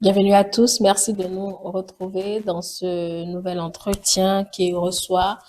Bienvenue à tous. Merci de nous retrouver dans ce nouvel entretien qui reçoit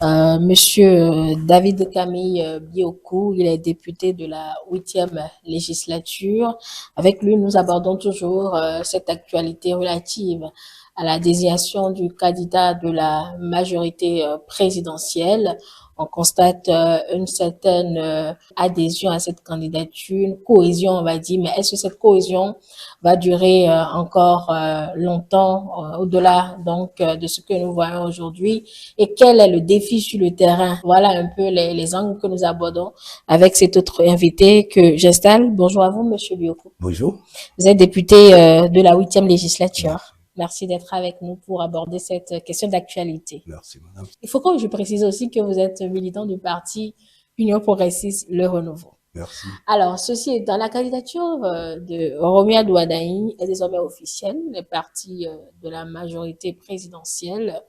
Monsieur David Camille Biokou. Il est député de la 8e législature. Avec lui, nous abordons toujours cette actualité relative à la désignation du candidat de la majorité présidentielle. On constate une certaine adhésion à cette candidature, une cohésion, on va dire, mais est-ce que cette cohésion va durer encore longtemps, au-delà donc de ce que nous voyons aujourd'hui? Et quel est le défi sur le terrain? Voilà un peu les angles que nous abordons avec cet autre invité que j'installe. Bonjour à vous, Monsieur Biokou. Bonjour. Vous êtes député de la 8e législature. Merci d'être avec nous pour aborder cette question d'actualité. Merci, madame. Il faut que je précise aussi que vous êtes militant du parti Union progressiste Le Renouveau. Merci. Alors, ceci étant, la candidature de Romia Douadaï est désormais officielle. Les partis de la majorité présidentielle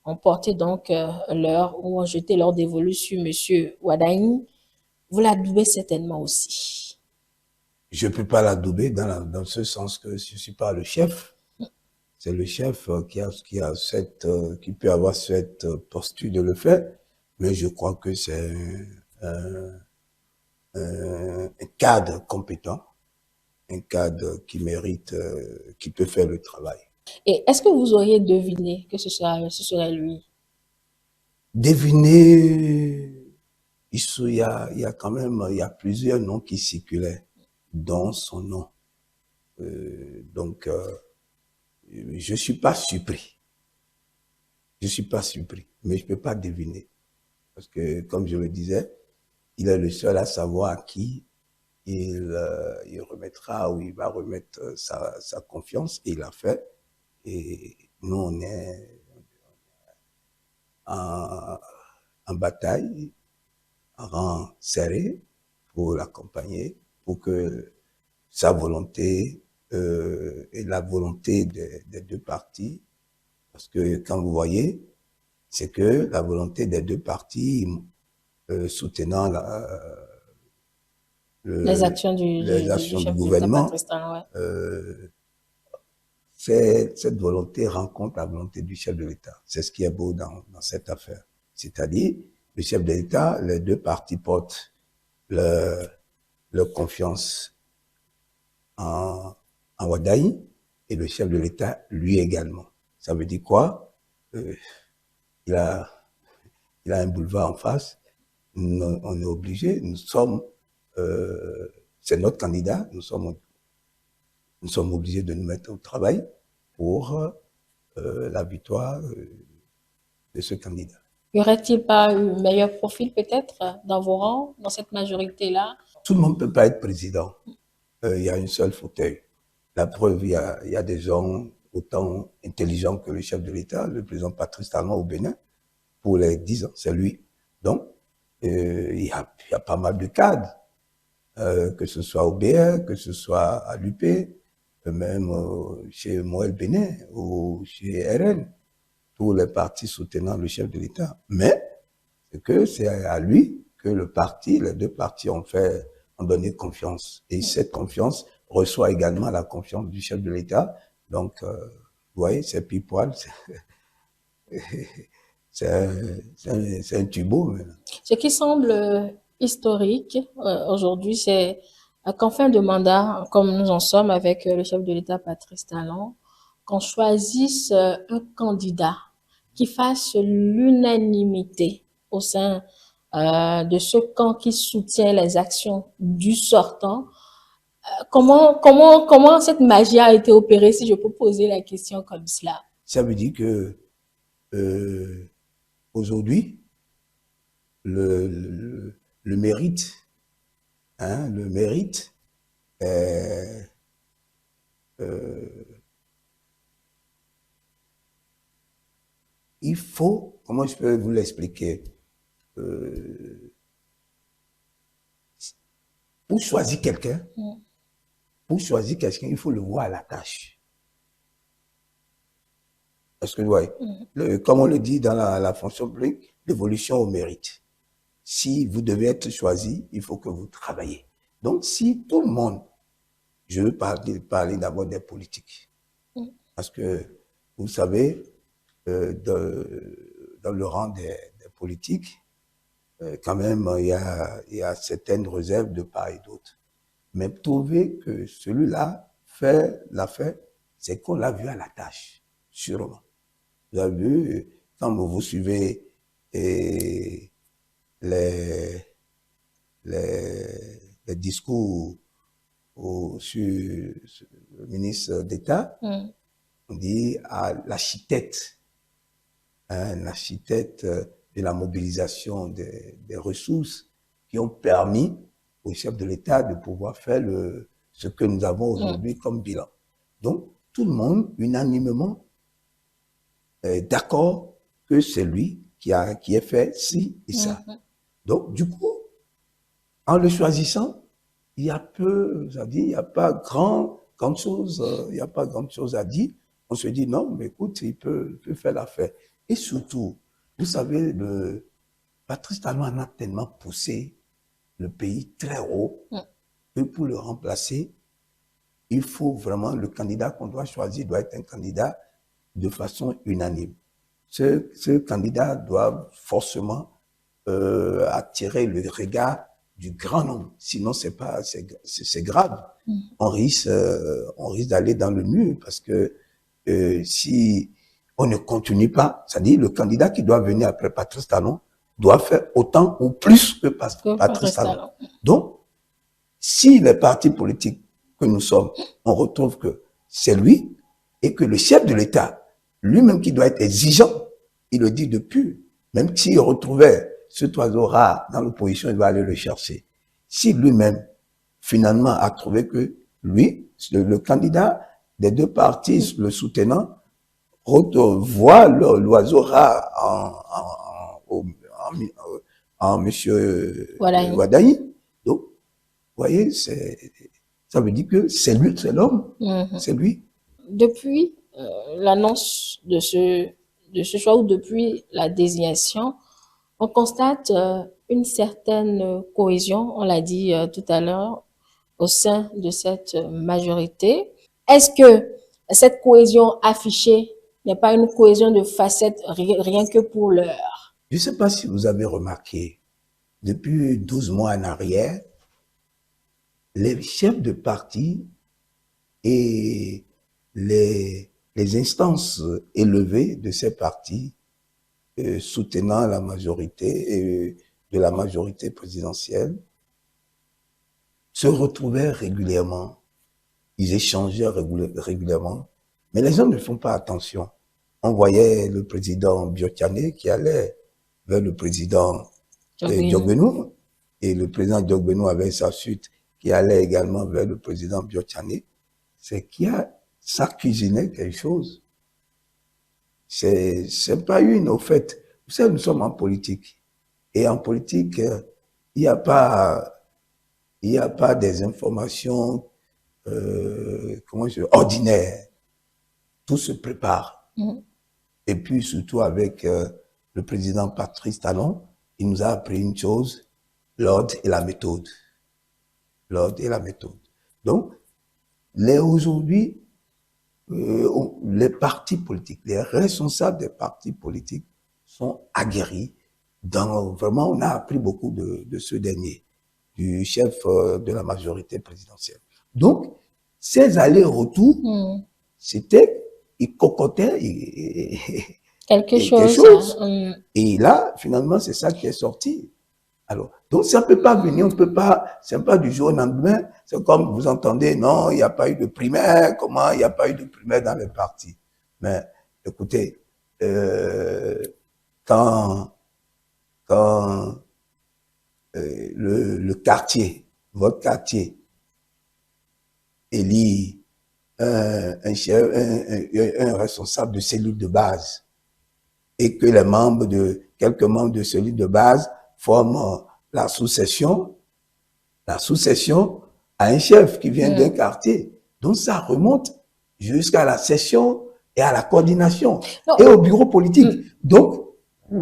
ont porté donc ou ont jeté leur dévolu sur Monsieur Ouadaï. Vous l'adoubez certainement aussi. Je ne peux pas l'adouber dans ce sens que je ne suis pas le chef. C'est le chef qui peut avoir cette posture de le faire. Mais je crois que c'est un cadre compétent, un cadre qui mérite, qui peut faire le travail. Et est-ce que vous auriez deviné que ce serait lui? Deviner, il y a quand même, il y a plusieurs noms qui circulaient dans son nom. Donc, je suis pas surpris. Je suis pas surpris, mais je peux pas deviner. Parce que, comme je le disais, il est le seul à savoir à qui il remettra ou il va remettre sa confiance, et il l'a fait. Et nous, on est en bataille, en rang serré pour l'accompagner, pour que sa volonté et la volonté des deux partis, parce que quand vous voyez, c'est que la volonté des deux partis soutenant Les actions du du chef de l'État, gouvernement, Patrice Talon, ouais. cette volonté rencontre la volonté du chef de l'État. C'est ce qui est beau dans cette affaire. C'est-à-dire, le chef de l'État, les deux partis portent leur confiance en Ouadaï, et le chef de l'État, lui également. Ça veut dire quoi? Il a un boulevard en face. On est obligé, c'est notre candidat, nous sommes obligés de nous mettre au travail pour la victoire de ce candidat. Y aurait-il pas eu un meilleur profil peut-être dans vos rangs, dans cette majorité-là? Tout le monde ne peut pas être président. Il y a une seule fauteuil. La preuve, il y a des gens autant intelligents que le chef de l'État, le président Patrice Talon au Bénin, pour les 10 ans, c'est lui. Donc, il y a pas mal de cadres, que ce soit au BR, que ce soit à l'UP, même chez Moël Bénin ou chez RN, tous les partis soutenant le chef de l'État. Mais c'est à lui que les deux partis ont donné confiance. Et cette confiance reçoit également la confiance du chef de l'État. Donc, vous voyez, c'est pile poil. C'est un tubo. Ce qui semble historique aujourd'hui, c'est qu'en fin de mandat, comme nous en sommes avec le chef de l'État, Patrice Talon, qu'on choisisse un candidat qui fasse l'unanimité au sein de ce camp qui soutient les actions du sortant. Comment cette magie a été opérée, si je peux poser la question comme cela? Ça veut dire que aujourd'hui, le mérite, le mérite il faut, comment je peux vous l'expliquer, pour choisir quelqu'un, il faut le voir à la tâche. Est-ce que vous voyez? Comme on le dit dans la fonction publique, l'évolution au mérite. Si vous devez être choisi, il faut que vous travaillez. Donc, si tout le monde, je veux parler d'abord des politiques, Parce que, vous savez, dans le rang des politiques, quand même, il y a certaines réserves de part et d'autre. Mais trouver que celui-là fait l'affaire, c'est qu'on l'a vu à la tâche, sûrement. Vous avez vu, quand vous suivez les, les discours sur le ministre d'État, on dit à l'architecte, hein, l'architecte de la mobilisation des ressources qui ont permis au chef de l'État de pouvoir faire ce que nous avons aujourd'hui comme bilan. Donc, tout le monde, unanimement, est d'accord que c'est lui qui a fait ci et ça. Donc, du coup, en le choisissant, il y a peu, il n'y a pas grande chose, il n'y a pas grande chose à dire. On se dit non, mais écoute, il peut faire l'affaire. Et surtout, vous savez, Patrice Talon a tellement poussé le pays très haut que pour le remplacer, il faut vraiment, le candidat qu'on doit choisir doit être un candidat de façon unanime. Ce candidat doit forcément attirer le regard du grand nombre. Sinon, c'est grave. On risque d'aller dans le mur parce que si on ne continue pas, c'est-à-dire le candidat qui doit venir après Patrice Talon doit faire autant ou plus que Patrice Talon. Donc, si les partis politiques que nous sommes, on retrouve que c'est lui et que le chef de l'État, lui-même qui doit être exigeant, il le dit depuis, même s'il retrouvait cet oiseau rare dans l'opposition, il va aller le chercher. Si lui-même, finalement, a trouvé que lui, le candidat des deux partis le soutenant, voit l'oiseau rare en monsieur Wadaï. Donc, vous voyez, ça veut dire que c'est lui, c'est l'homme, c'est lui. Depuis l'annonce de ce choix ou depuis la désignation, on constate une certaine cohésion, on l'a dit tout à l'heure, au sein de cette majorité. Est-ce que cette cohésion affichée n'est pas une cohésion de facettes rien que pour l'heure? Je ne sais pas si vous avez remarqué, depuis 12 mois en arrière, les chefs de parti et les instances élevées de ces partis soutenant la majorité de la majorité présidentielle se retrouvaient régulièrement, ils échangeaient régulièrement, mais les gens ne font pas attention. On voyait le président Biotchane qui allait vers le président Diogbenou, et le président Diogbenou avait sa suite qui allait également vers le président Biotchane. C'est qu'il y a, ça cuisinait quelque chose. C'est pas au fait. Vous savez, nous sommes en politique. Et en politique, il n'y a pas des informations, ordinaires. Tout se prépare. Et puis, surtout avec le président Patrice Talon, il nous a appris une chose, l'ordre et la méthode. L'ordre et la méthode. Donc, aujourd'hui, les partis politiques, les responsables des partis politiques sont aguerris. Vraiment, on a appris beaucoup de ce dernier, du chef de la majorité présidentielle. Donc, ces allers-retours, c'était, ils cocotaient quelque chose. Et là, finalement, c'est ça qui est sorti. Alors, donc ça ne peut pas venir, c'est pas du jour au lendemain. C'est comme vous entendez, non, il n'y a pas eu de primaire, comment il n'y a pas eu de primaire dans les partis. Mais écoutez, quand le quartier, votre quartier, élit un responsable de cellule de base et que quelques membres de cellule de base forment la sous-section à un chef qui vient d'un quartier. Donc, ça remonte jusqu'à la session et à la coordination et au bureau politique. Donc,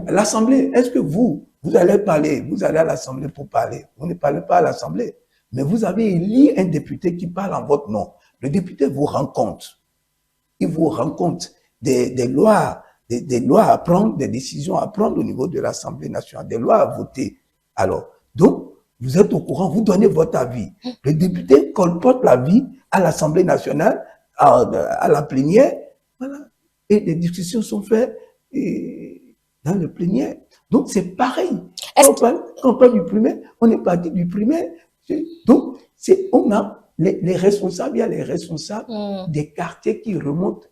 l'Assemblée, est-ce que vous allez parler, vous allez à l'Assemblée pour parler, vous ne parlez pas à l'Assemblée, mais vous avez élu un député qui parle en votre nom. Le député vous rend compte. il vous rend compte des lois, des lois à prendre, des décisions à prendre au niveau de l'Assemblée nationale, des lois à voter. Alors, donc, vous êtes au courant, vous donnez votre avis. Le député colporte l'avis à l'Assemblée nationale, à la plénière, voilà. Et les discussions sont faites dans le plénière. Donc, c'est pareil. Quand on parle du primaire, on est parti du primaire. Donc, on a les responsables, il y a les responsables des quartiers qui remontent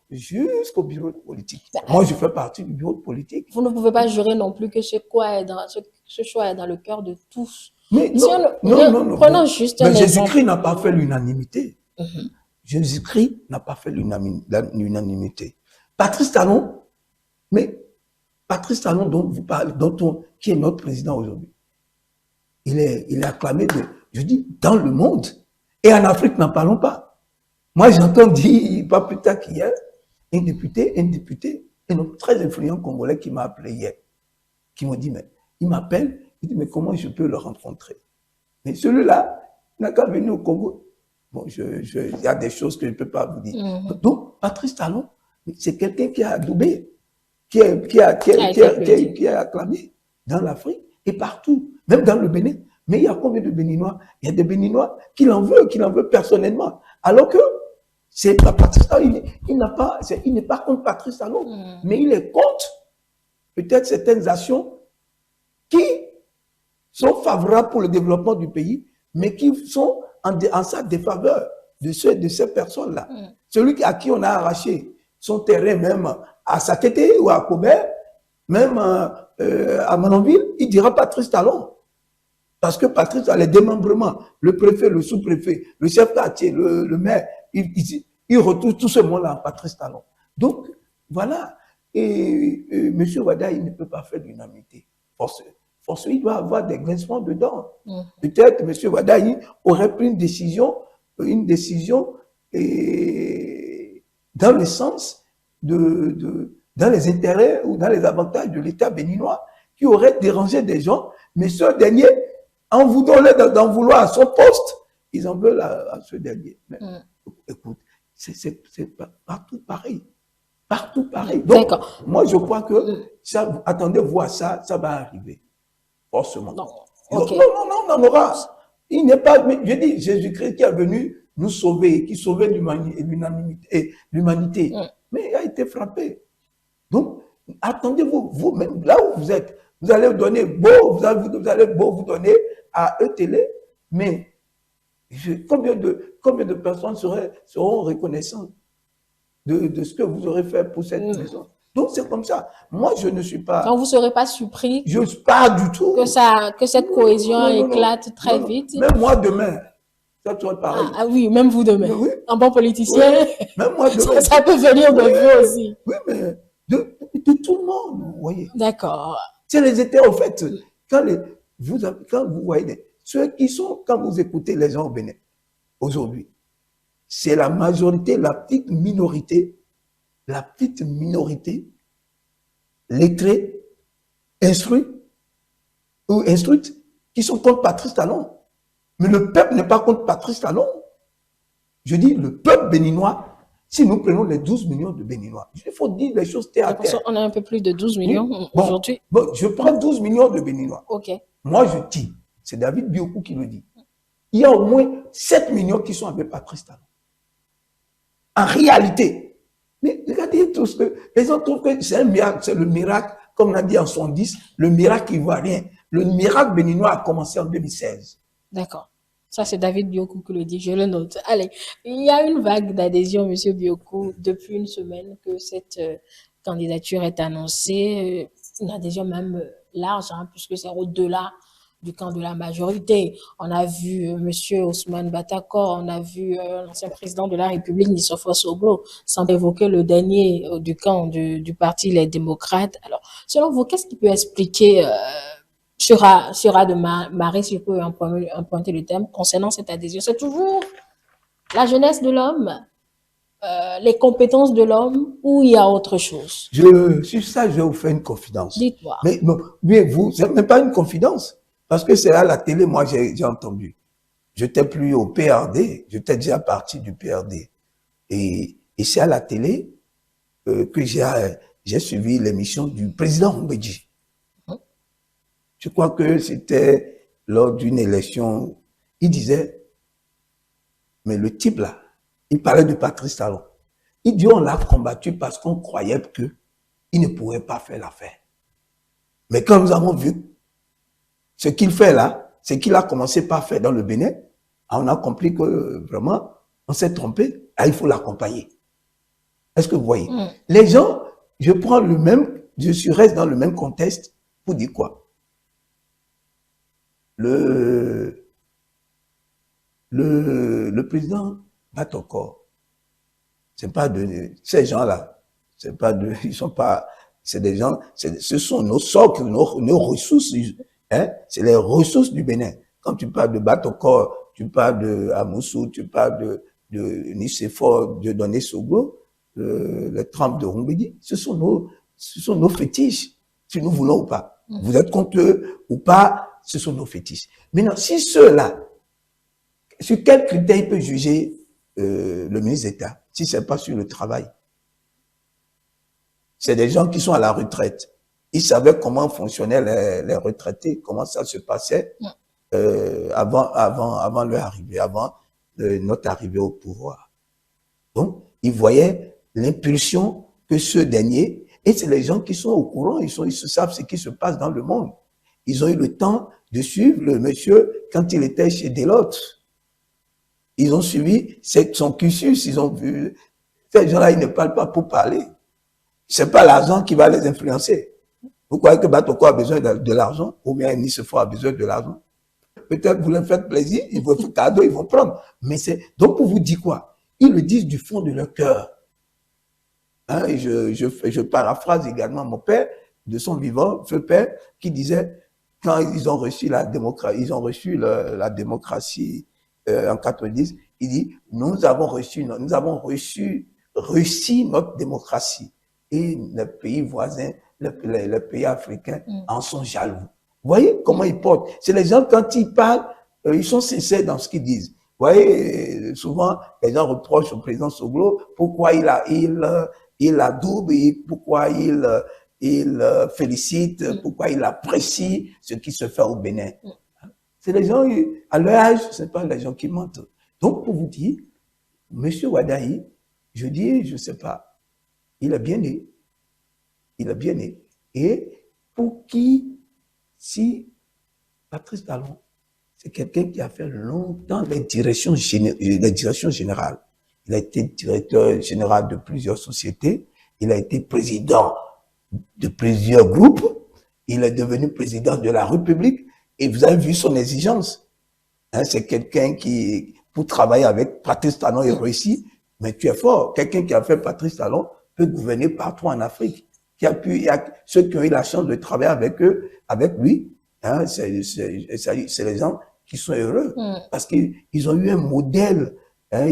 jusqu'au bureau de politique. Moi, je fais partie du bureau de politique. Vous ne pouvez pas jurer non plus que ce choix est dans le cœur de tous. Mais non. Prenons juste un exemple. Jésus-Christ n'a pas fait l'unanimité. Jésus-Christ n'a pas fait l'unanimité. Patrice Talon, dont vous parlez, qui est notre président aujourd'hui, il est acclamé je dis, dans le monde. Et en Afrique, n'en parlons pas. Moi, j'entends dire, pas plus tard qu'hier, un député, un homme très influent congolais qui m'a appelé hier, qui m'a dit, mais il m'appelle, il dit, mais comment je peux le rencontrer? Mais celui-là n'a qu'à venir au Congo. Bon, il y a des choses que je ne peux pas vous dire. Donc, Patrice Talon, c'est quelqu'un qui a adoubé, qui a acclamé dans l'Afrique et partout, même dans le Bénin. Mais il y a combien de Béninois? Il y a des Béninois qui l'en veulent personnellement. Alors que c'est pas Patrice Talon, il n'est pas contre Patrice Talon, mais il est contre peut-être certaines actions qui sont favorables pour le développement du pays, mais qui sont en sa défaveur de ces personnes-là. Celui à qui on a arraché son terrain, même à Sakété ou à Kobert, même à Manonville, il dira Patrice Talon. Parce que Patrice a les démembrements, le préfet, le sous-préfet, le chef quartier, le maire, il retrouve tout ce monde-là en Patrice Talon. Donc, voilà. Et M. Wada, il ne peut pas faire l'unanimité. Forcément, il doit avoir des grincements dedans. Peut-être M. Wada aurait pris une décision dans le sens dans les intérêts ou dans les avantages de l'État béninois qui aurait dérangé des gens, mais ce dernier, en voulant d'en vouloir à son poste, ils en veulent à ce dernier. Mais, écoute, c'est partout pareil. Partout pareil. Donc, moi, je crois que attendez-vous à ça, ça va arriver. Forcément. Non, aura. Il n'est pas, je dis, Jésus-Christ qui est venu nous sauver, qui sauvait l'humanité, mais il a été frappé. Donc, attendez-vous, vous-même, là où vous êtes, vous allez donner vous allez vous donner à ETL, mais combien de personnes seront reconnaissantes de ce que vous aurez fait pour cette maison? Donc, c'est comme ça. Moi, je ne suis pas... Donc, vous ne serez pas surpris pas du tout. Que cette cohésion éclate très vite. Même moi, demain, ça serait pareil. Ah oui, même vous demain. Oui. Un bon politicien, même moi demain. ça peut venir de vous aussi. Oui, mais de tout le monde, vous voyez. D'accord. C'est les États, en fait, quand vous voyez, ceux qui sont, quand vous écoutez les gens au Bénin, aujourd'hui, c'est la majorité, la petite minorité, lettrée, instruite, qui sont contre Patrice Talon. Mais le peuple n'est pas contre Patrice Talon. Je dis, le peuple béninois, si nous prenons les 12 millions de Béninois, il faut dire les choses terre à terre. On a un peu plus de 12 millions aujourd'hui. Bon, je prends 12 millions de Béninois. Ok. Moi, je dis, c'est David Biokou qui le dit, il y a au moins 7 millions qui sont avec Patrice Talon. En réalité, mais regardez tout ce que les gens trouvent que c'est un miracle, c'est le miracle, comme on a dit en 70, le miracle ivoirien. Le miracle béninois a commencé en 2016. D'accord. Ça, c'est David Biokou qui le dit, je le note. Allez, il y a une vague d'adhésion, Monsieur Biokou, depuis une semaine que cette candidature est annoncée. Une adhésion même large, puisque c'est au-delà du camp de la majorité. On a vu Monsieur Ousmane Batakor, on a vu l'ancien président de la République, Nissoufou Soglo, sans évoquer le dernier du camp du parti Les Démocrates. Alors, selon vous, qu'est-ce qui peut expliquer sera de Marie, si je peux emprunter le thème, concernant cette adhésion? C'est toujours la jeunesse de l'homme, les compétences de l'homme, ou il y a autre chose? Sur ça, je vais vous faire une confidence. Dites-moi. Mais vous, c'est même pas une confidence. Parce que c'est à la télé, moi, j'ai entendu. J'étais plus au PRD, j'étais déjà parti du PRD. Et Et c'est à la télé que j'ai suivi l'émission du président Mbedji. Je crois que c'était lors d'une élection. Il disait, mais le type là, il parlait de Patrice Talon. Il dit, on l'a combattu parce qu'on croyait qu'il ne pourrait pas faire l'affaire. Mais quand nous avons vu ce qu'il fait là, c'est qu'il a commencé par faire dans le Bénin, on a compris que vraiment, on s'est trompé. Ah, il faut l'accompagner. Est-ce que vous voyez? Les gens, je reste dans le même contexte pour dire quoi? Le président Batokor, c'est pas de ces gens-là, c'est pas de, ils sont pas, c'est des gens, ce sont nos socles, nos ressources, hein, c'est les ressources du Bénin. Quand tu parles de Batokor, tu parles de Amoussou, tu parles de Nicéphore, de Dieudonné Soglo, le trempe de Rumbedi, ce sont nos fétiches, si nous voulons ou pas. Vous êtes contre eux ou pas, ce sont nos fétiches. Maintenant, si ceux-là, sur quel critère il peut juger le ministre d'État, si c'est pas sur le travail? C'est des gens qui sont à la retraite. Ils savaient comment fonctionnaient les retraités, comment ça se passait avant leur arrivée, avant notre arrivée au pouvoir. Donc, ils voyaient l'impulsion que ceux derniers, et c'est les gens qui sont au courant, ils savent ce qui se passe dans le monde. Ils ont eu le temps de suivre le monsieur quand il était chez Deloitte. Ils ont suivi son cursus, ils ont vu. Ces gens-là, ils ne parlent pas pour parler. C'est pas l'argent qui va les influencer. Vous croyez que Batoko a besoin de l'argent, ou bien Nicéphore a besoin de l'argent? Peut-être vous leur faites plaisir, ils vont faire cadeau, ils vont prendre. Mais donc pour vous dire quoi? Ils le disent du fond de leur cœur. Hein, et je paraphrase également mon père, de son vivant, ce père, qui disait, quand ils ont reçu la démocratie, en 90, il dit, nous avons réussi notre démocratie. Et les pays voisins, les pays africains en sont jaloux. Vous voyez comment ils portent? C'est les gens, quand ils parlent, ils sont sincères dans ce qu'ils disent. Vous voyez, souvent, les gens reprochent au président Soglo pourquoi il adoube, pourquoi il félicite, pourquoi il apprécie ce qui se fait au Bénin. C'est les gens, à leur âge, c'est pas les gens qui mentent. Donc, pour vous dire, Monsieur Wadahi, je dis, je sais pas, il est bien né. Il est bien né. Et pour qui, si Patrice Talon, c'est quelqu'un qui a fait longtemps les directions générales. Il a été directeur général de plusieurs sociétés. Il a été président de plusieurs groupes. Il est devenu président de la République. Et vous avez vu son exigence. Hein, c'est quelqu'un qui, pour travailler avec Patrice Talon, il réussit. Mais tu es fort. Quelqu'un qui a fait Patrice Talon peut gouverner partout en Afrique. Ceux qui ont eu la chance de travailler avec lui, hein, c'est les gens qui sont heureux. Parce qu'ils ont eu un modèle, hein,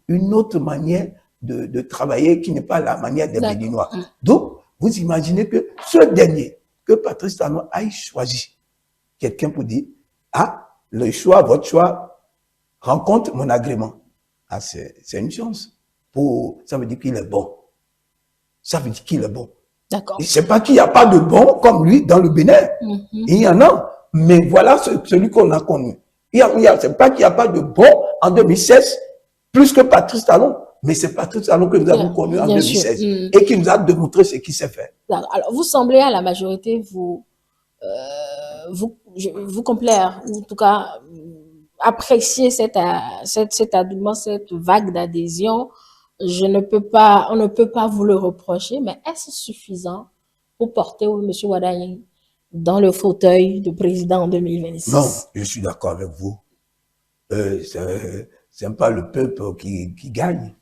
une autre manière de travailler qui n'est pas la manière des Béninois. Donc, vous imaginez que ce dernier, que Patrice Talon aille choisir quelqu'un pour dire, ah, votre choix rencontre mon agrément. Ah, c'est une chance. Ça veut dire qu'il est bon. Ça veut dire qu'il est bon. D'accord. C'est pas qu'il n'y a pas de bon comme lui dans le Bénin. Il y en a. Mais voilà celui qu'on a connu. C'est pas qu'il n'y a pas de bon en 2016, plus que Patrice Talon. Mais c'est Patrice Talon que nous avons connu en 2016 et qui nous a démontré ce qu'il sait faire. Alors, vous semblez à la majorité vous complaire, ou en tout cas apprécier cet argument, cette vague d'adhésion. On ne peut pas vous le reprocher, mais est-ce suffisant pour porter M. Wadahi dans le fauteuil de président en 2026? Non, je suis d'accord avec vous. C'est pas le peuple qui gagne.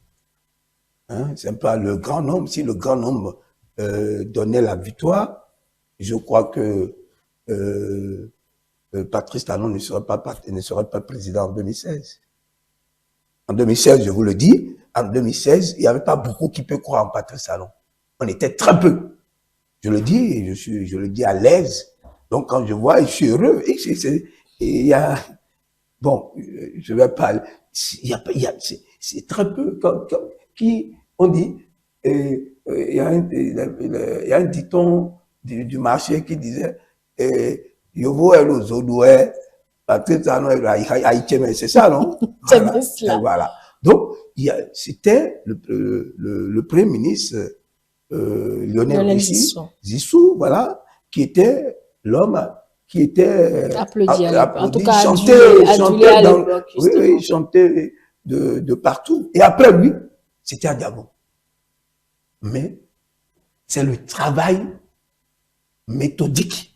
Hein? C'est pas le grand nombre. Si le grand nombre donnait la victoire, je crois que Patrice Talon ne serait pas président en 2016. En 2016, je vous le dis, en 2016, il n'y avait pas beaucoup qui peut croire en Patrice Talon. On était très peu. Je le dis, et je le dis à l'aise. Donc, quand je vois, je suis heureux. Il y a, bon, je vais pas, c'est très peu. Qui, on dit, il y a un dicton du marché qui disait, Yovo est le Zodoué, c'est ça, non? C'est Voilà. bien cela. Voilà. Donc, c'était le Premier ministre Lionel Zissou, voilà, qui était l'homme qui était applaudi à l'époque. En tout cas, chantait à l'époque, oui, chantait de partout. Et après lui, c'était à Gabon. Mais c'est le travail méthodique,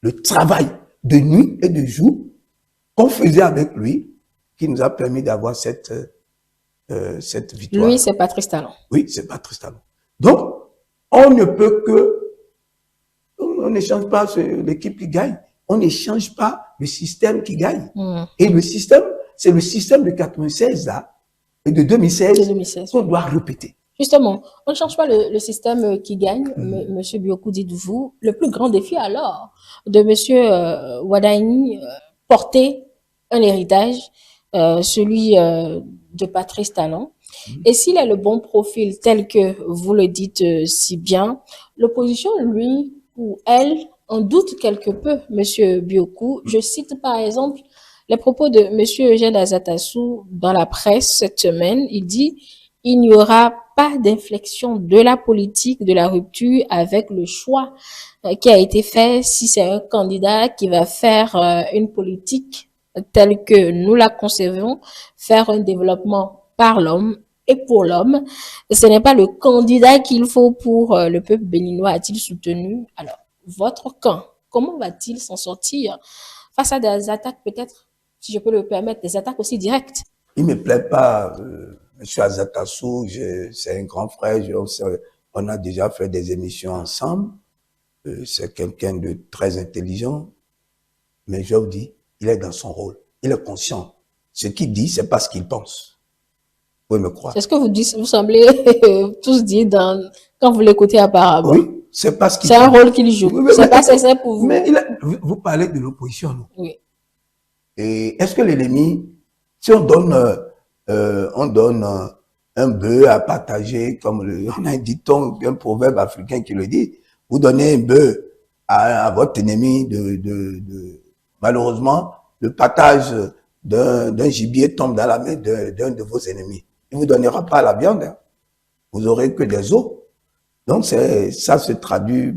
le travail de nuit et de jour qu'on faisait avec lui qui nous a permis d'avoir cette victoire. Lui, c'est Patrice Talon. Oui, c'est Patrice Talon. Donc, on ne peut que... On n'échange pas l'équipe qui gagne. On n'échange pas le système qui gagne. Et le système, c'est le système de 96 là, et de 2016 qu'on doit répéter. Justement, on ne change pas le système qui gagne. Monsieur Biokou, dites-vous, le plus grand défi alors de Monsieur Wadaini, porter un héritage, celui de Patrice Talon. Et s'il a le bon profil tel que vous le dites si bien, l'opposition, lui ou elle, en doute quelque peu, Monsieur Biokou. Je cite par exemple les propos de Monsieur Eugène Azatassou dans la presse cette semaine. Il dit « Il n'y aura pas d'inflexion de la politique de la rupture avec le choix qui a été fait si c'est un candidat qui va faire une politique telle que nous la concevons, faire un développement par l'homme et pour l'homme. Ce n'est pas le candidat qu'il faut pour le peuple béninois, a-t-il soutenu. Alors, votre camp, comment va-t-il s'en sortir face à des attaques peut-être, si je peux le permettre, des attaques aussi directes? Il ne me plaît pas, M. Azatassou, c'est un grand frère, on a déjà fait des émissions ensemble, c'est quelqu'un de très intelligent, mais je vous dis, il est dans son rôle, il est conscient. Ce qu'il dit, c'est pas ce qu'il pense. Vous pouvez me croire. C'est ce que vous dites, vous semblez tous dire quand vous l'écoutez apparemment. Oui, c'est pas ce qu'il pense. C'est un rôle qu'il joue. Oui, c'est pas sincère pour vous. Mais vous parlez de l'opposition, non? Oui. Et est-ce que l'ennemi, si on donne un bœuf à partager, comme on a un dicton, un proverbe africain qui le dit, vous donnez un bœuf à votre ennemi malheureusement, le partage d'un gibier tombe dans la main d'un de vos ennemis. Il ne vous donnera pas la viande, hein. Vous aurez que des os. Donc, ça se traduit.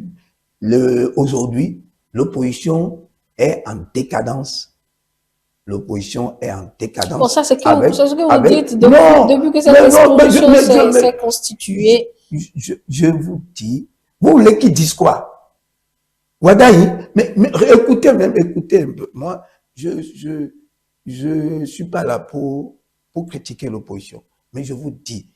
Aujourd'hui, l'opposition est en décadence. L'opposition est en décadence. Bon, ça, c'est ce que vous dites depuis que cette opposition s'est constituée. Je vous dis, vous voulez qu'ils disent quoi? Wadaï, mais écoutez un peu. Moi, je suis pas là pour critiquer l'opposition. Mais je vous dis,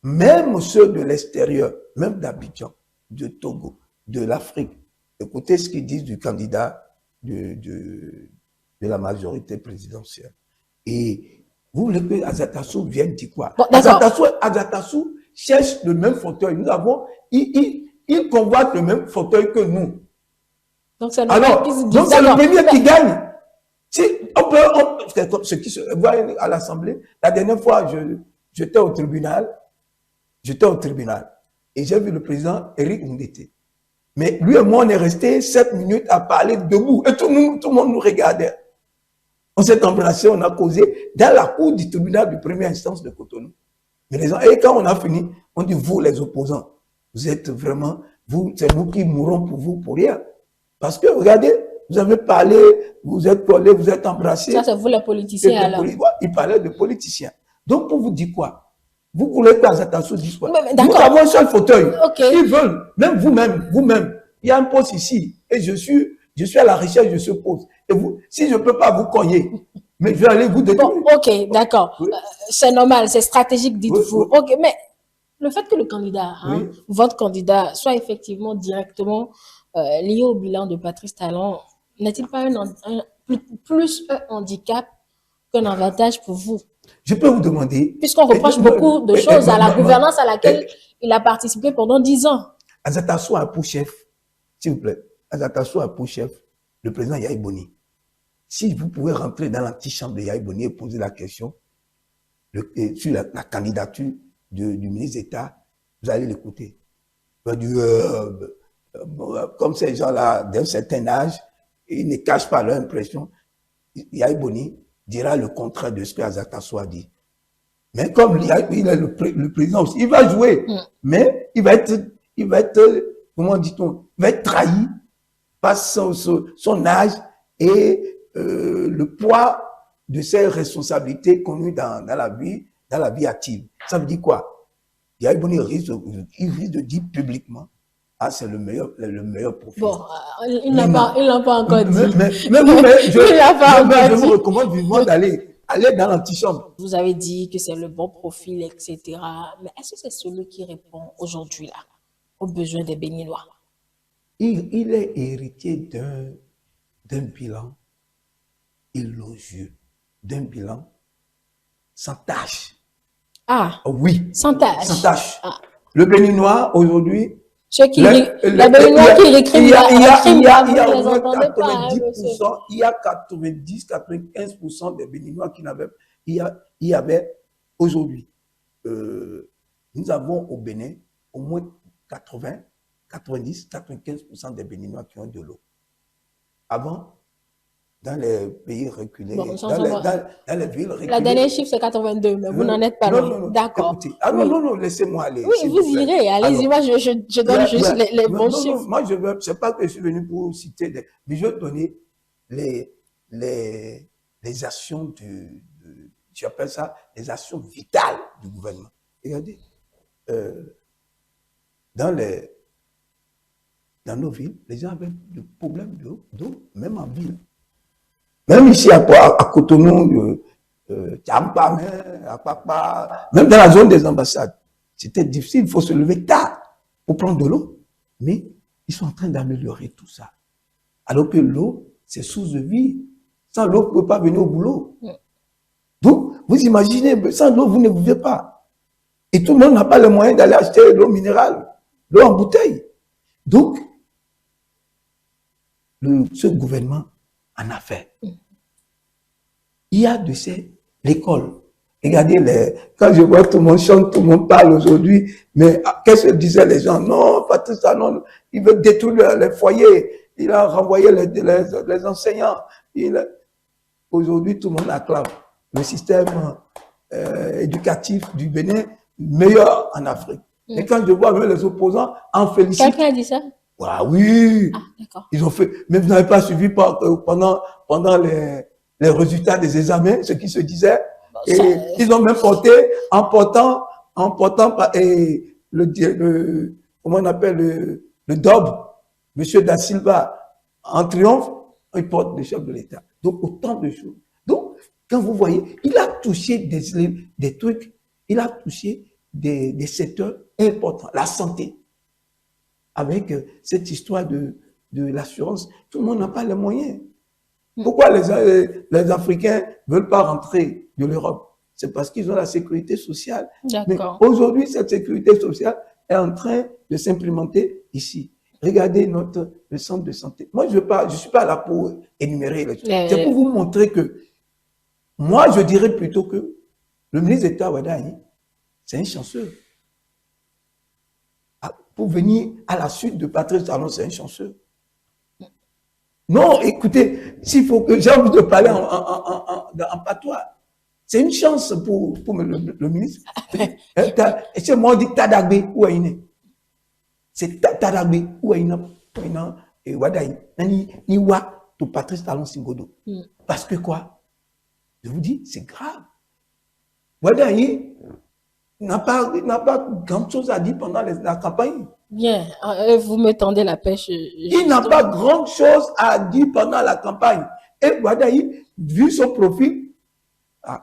même ceux de l'extérieur, même d'Abidjan, de Togo, de l'Afrique, écoutez ce qu'ils disent du candidat de la majorité présidentielle. Et vous voulez que Azatassou vienne dire quoi? Bon, Azatassou cherche le même fauteuil. Nous avons, il convoite le même fauteuil que nous. Donc c'est le premier qui gagne. Si on peut, ce qui se voit à l'Assemblée, la dernière fois, j'étais au tribunal et j'ai vu le président Eric Ndete. Mais lui et moi, on est resté 7 minutes à parler debout et tout le monde nous regardait. On s'est embrassé, on a causé dans la cour du tribunal de première instance de Cotonou. Mais les gens, et quand on a fini, on dit, vous les opposants, vous êtes vraiment, c'est nous qui mourrons pour vous pour rien. Parce que, regardez, vous avez parlé, vous êtes collés, vous êtes embrassés. Ça, c'est vous les politiciens alors. Il parlait de politiciens. Donc, pour vous dire quoi? Vous voulez que Azatassou dise quoi? Nous avons un seul fauteuil. Okay. Ils veulent, même vous-même. Il y a un poste ici. Et je suis à la recherche de ce poste. Et vous, si je ne peux pas vous cogner, mais je vais aller vous détruire. Bon, ok, d'accord. Oui. C'est normal, c'est stratégique, dites-vous. Oui. Ok, mais le fait que le candidat, votre candidat, soit effectivement directement lié au bilan de Patrice Talon, n'est-il pas plus un handicap qu'un avantage pour vous? Je peux vous demander. Puisqu'on reproche beaucoup de choses à la gouvernance à laquelle il a participé pendant 10 ans. Azatassou a pour chef, s'il vous plaît, Azatassou a pour chef le président Yahi Boni. Si vous pouvez rentrer dans l'antichambre de Yahi Boni et poser la question, sur la candidature du ministre d'État, vous allez l'écouter. Comme ces gens-là, d'un certain âge, ils ne cachent pas leur impression. Yahya Boni dira le contraire de ce que Azakasso a dit. Mais comme il est le président aussi, il va jouer, mais il va être, comment dit-on, il va être trahi par son âge et le poids de ses responsabilités connues dans la vie active. Ça veut dire quoi? Yahya Boni risque de dire publiquement, ah, c'est le meilleur profil. Bon, il n'a pas encore dit. Je vous recommande vivement d'aller dans l'antichambre. Vous avez dit que c'est le bon profil, etc. Mais est-ce que c'est celui qui répond aujourd'hui là aux besoins des Béninois? Il est héritier d'un bilan élogieux, d'un bilan sans tâche. Ah, oui. Sans tâche. Sans tâche. Ah. Le Béninois, aujourd'hui, les Béninois qui récriment, il y a vous les entendez pas, 90%, il y a 90-95% des Béninois qui n'avaient, il y avait aujourd'hui, nous avons au Bénin au moins 90-95% des Béninois qui ont de l'eau. Avant, dans les pays reculés, dans les villes reculées. La dernière chiffre, c'est 82, mais vous n'en êtes pas loin. D'accord. Non, laissez-moi aller. Oui, vous irez, allez-y. Moi, je donne juste les bons chiffres. Moi, c'est pas que je suis venu pour citer mais je veux donner les actions j'appelle ça les actions vitales du gouvernement. Regardez, dans nos villes, les gens avaient des problèmes d'eau, même en ville. Même ici à Cotonou, Tchampa, à Papa, même dans la zone des ambassades, c'était difficile, il faut se lever tard pour prendre de l'eau. Mais ils sont en train d'améliorer tout ça. Alors que l'eau, c'est source de vie. Sans l'eau, vous ne pouvez pas venir au boulot. Donc, vous imaginez, sans l'eau, vous ne vivez pas. Et tout le monde n'a pas le moyen d'aller acheter l'eau minérale, l'eau en bouteille. Donc, ce gouvernement en a fait. Il y a de l'école. Regardez, quand je vois tout le monde chante, tout le monde parle aujourd'hui, mais qu'est-ce que disaient les gens? Non, Patrice Talon, il veut détruire les foyers, il a renvoyé les enseignants. Aujourd'hui, tout le monde acclame le système éducatif du Bénin, meilleur en Afrique. Et quand je vois même les opposants en félicitent. Quelqu'un a dit ça? Ah oui. Ah, d'accord. Ils ont fait, mais vous n'avez pas suivi pendant les résultats des examens, ce qui se disait. Et ils ont même porté, en portant comment on appelle le DOB, M. Da Silva, en triomphe, il porte le chef de l'État. Donc, autant de choses. Donc, quand vous voyez, il a touché des trucs, il a touché des secteurs importants. La santé. Avec cette histoire de l'assurance, tout le monde n'a pas les moyens. Pourquoi les Africains ne veulent pas rentrer de l'Europe? C'est parce qu'ils ont la sécurité sociale. Mais aujourd'hui, cette sécurité sociale est en train de s'implémenter ici. Regardez le centre de santé. Moi, je ne suis pas là pour énumérer les choses. C'est pour vous montrer que moi, je dirais plutôt que le ministre d'État Wadahi, c'est un chanceux. Pour venir à la suite de Patrice Talon, c'est un chanceux. Non, écoutez, s'il faut que j'ai envie de parler en patois, c'est une chance pour le ministre. C'est moi, on dit Tadagbe ou Aïne. C'est Tadagbe ou Aïne. Et Wadaï. Ni wa to Patrice Talon Singodo. Parce que quoi? Je vous dis, c'est grave. Wadaï n'a pas grand chose à dire pendant la campagne. Bien, vous me tendez la pêche. Il n'a pas grand chose à dire pendant la campagne. Et Wadaï, vu son profil,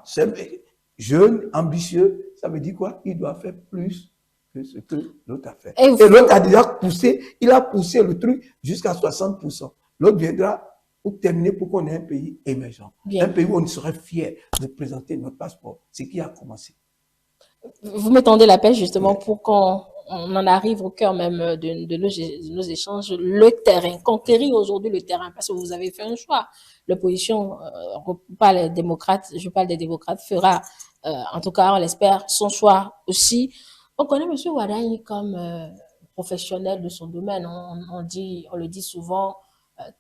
c'est jeune, ambitieux, ça veut dire quoi? Il doit faire plus que ce que l'autre a fait. Et l'autre a déjà poussé, il a poussé le truc jusqu'à 60%. L'autre viendra pour terminer pour qu'on ait un pays émergent. Bien. Un pays où on serait fier de présenter notre passeport. C'est qui a commencé. Vous me tendez la pêche justement pour qu'on en arrive au cœur même de nos échanges, le terrain, conquérir aujourd'hui le terrain, parce que vous avez fait un choix. L'opposition, je parle des démocrates, fera en tout cas, on l'espère, son choix aussi. On connaît M. Wadagne comme professionnel de son domaine. On le dit souvent,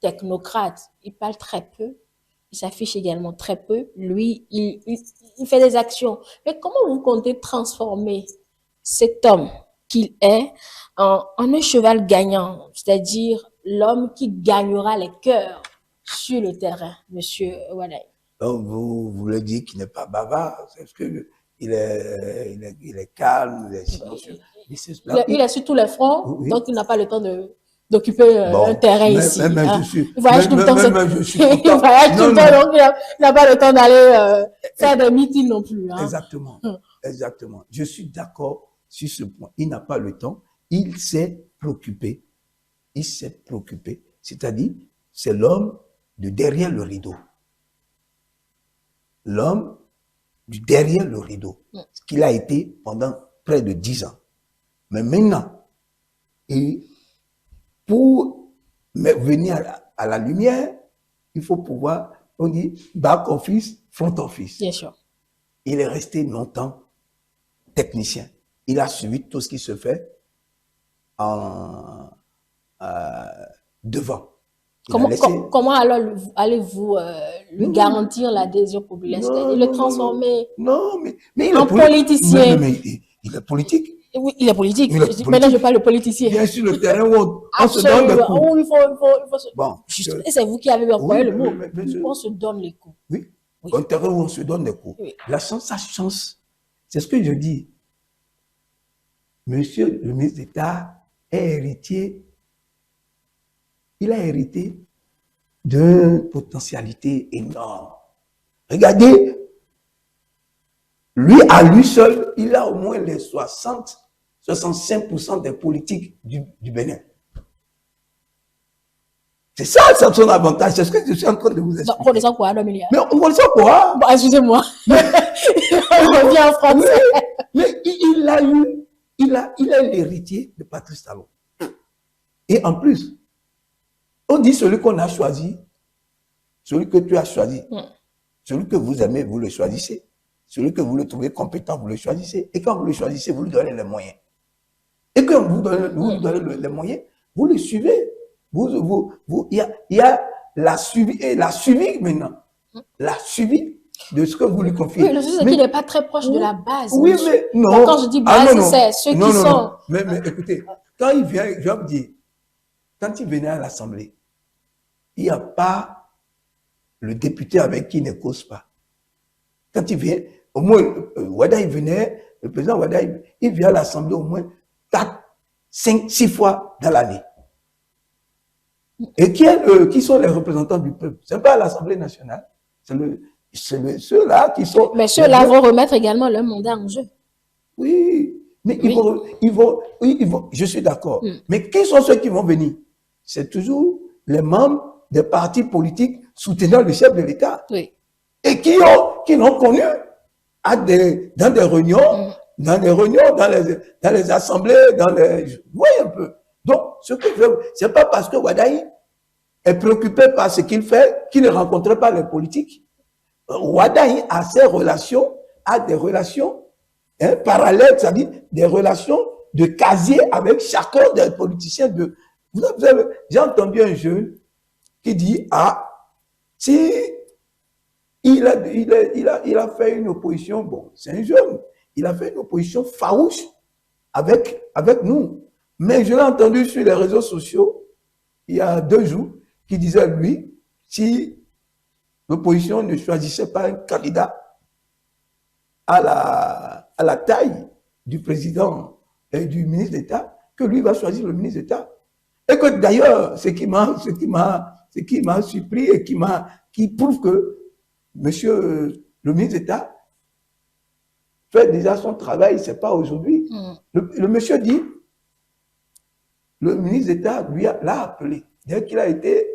technocrate. Il parle très peu. Il s'affiche également très peu. Lui, il fait des actions. Mais comment vous comptez transformer cet homme qu'il est en un cheval gagnant, c'est-à-dire l'homme qui gagnera les cœurs sur le terrain, Monsieur Wadagne? Donc, vous voulez dire qu'il n'est pas bavard, c'est que il est calme, il est silencieux. Il est sur tous les fronts, Oui. donc il n'a pas le temps d'occuper un terrain ici. Il voyage tout le temps. Il voyage tout le temps, donc il n'a pas le temps d'aller faire des meetings non plus. Hein. Exactement, exactement. Je suis d'accord sur ce point. Il n'a pas le temps, il s'est préoccupé. Il s'est préoccupé, c'est-à-dire, c'est l'homme de derrière le rideau. L'homme du derrière le rideau, ce qu'il a été pendant près de 10 ans. Mais maintenant, et pour venir à la lumière, il faut pouvoir, on dit, back office, front office. Bien sûr. Il est resté longtemps technicien. Il a suivi tout ce qui se fait devant. Comment alors allez-vous lui garantir l'adhésion populaire, c'est-à-dire le transformer en politicien? Mais il est politique. Oui, il est politique. Maintenant, je parle de politicien. Bien sûr, le terrain où on se donne des coups. Il faut se... Bon, et c'est vous qui avez employé le mot. Mais on se donne les coups. Oui, un terrain où on se donne des coups. Oui. La chance, ça chance. C'est ce que je dis. Monsieur le ministre d'État est héritier. Il a hérité d'une potentialité énorme. Regardez, lui, à lui seul, il a au moins les 65% des politiques du Bénin. C'est ça, c'est son avantage. C'est ce que je suis en train de vous expliquer. On descend quoi, mais on descend quoi? Bon, excusez-moi. On revient en français. Mais il est l'héritier de Patrice Talon. Et en plus, on dit celui qu'on a choisi, celui que tu as choisi, celui que vous aimez, vous le choisissez. Celui que vous le trouvez compétent, vous le choisissez. Et quand vous le choisissez, vous lui donnez les moyens. Et quand vous lui donnez les moyens, vous le suivez. Il y a la suivi maintenant. La suivi de ce que vous lui confiez. Oui, le souci, c'est qu'il n'est pas très proche de la base. Oui, mais non. Quand je dis base, c'est ceux qui sont... Mais écoutez, quand il vient, je vais vous dire, quand il venait à l'Assemblée, il n'y a pas le député avec qui il ne cause pas. Quand il vient, au moins, Wadagne venait, le président Wadagne, il vient à l'Assemblée au moins 4, 5, 6 fois dans l'année. Et qui sont les représentants du peuple? Ce n'est pas l'Assemblée nationale, c'est ceux-là qui sont... Mais ceux-là vont remettre également leur mandat en jeu. Oui, mais ils vont, je suis d'accord. Mais qui sont ceux qui vont venir? C'est toujours les membres des partis politiques soutenant le chef de l'État. Oui. Et qui l'ont connu dans des réunions, dans les assemblées, vous voyez un peu. Donc, ce que je veux, c'est pas parce que Wadagne est préoccupé par ce qu'il fait qu'il ne rencontrait pas les politiques. Wadagne a des relations parallèles, c'est-à-dire des relations de casier avec chacun des politiciens. J'ai entendu un jeune qui dit, si il a fait une opposition, bon, c'est un jeune, il a fait une opposition farouche avec nous. Mais je l'ai entendu sur les réseaux sociaux, il y a 2 jours, qui disait, lui, si l'opposition ne choisissait pas un candidat à la taille du président et du ministre d'État, que lui va choisir le ministre d'État. Et que d'ailleurs, ce qui m'a surpris et qui prouve que monsieur le ministre d'État fait déjà son travail, c'est pas aujourd'hui. Le monsieur dit, le ministre d'État l'a appelé, dès qu'il a été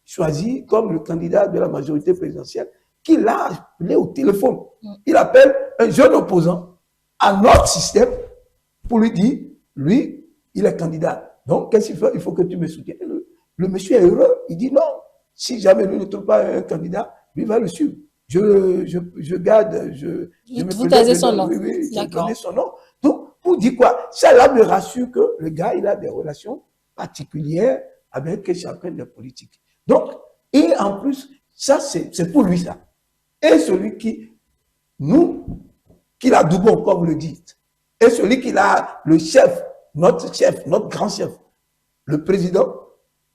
choisi comme le candidat de la majorité présidentielle, qu'il l'a appelé au téléphone. Il appelle un jeune opposant à notre système pour lui dire, lui, il est candidat. Donc, qu'est-ce qu'il fait? Il faut que tu me soutiennes. Le monsieur est heureux. Il dit non. Si jamais lui ne trouve pas un candidat, lui va le suivre. je garde, je me Vous permets taisez de son donner, nom. oui, oui, de donner D'accord. son nom. Donc, pour dire quoi? Ça là me rassure que le gars, il a des relations particulières avec chacun des politiques. Donc, et en plus, ça, c'est pour lui, ça. Et celui qui, nous, qui l'a doublon, comme vous le dites, et celui qui a le chef, notre grand chef, le président,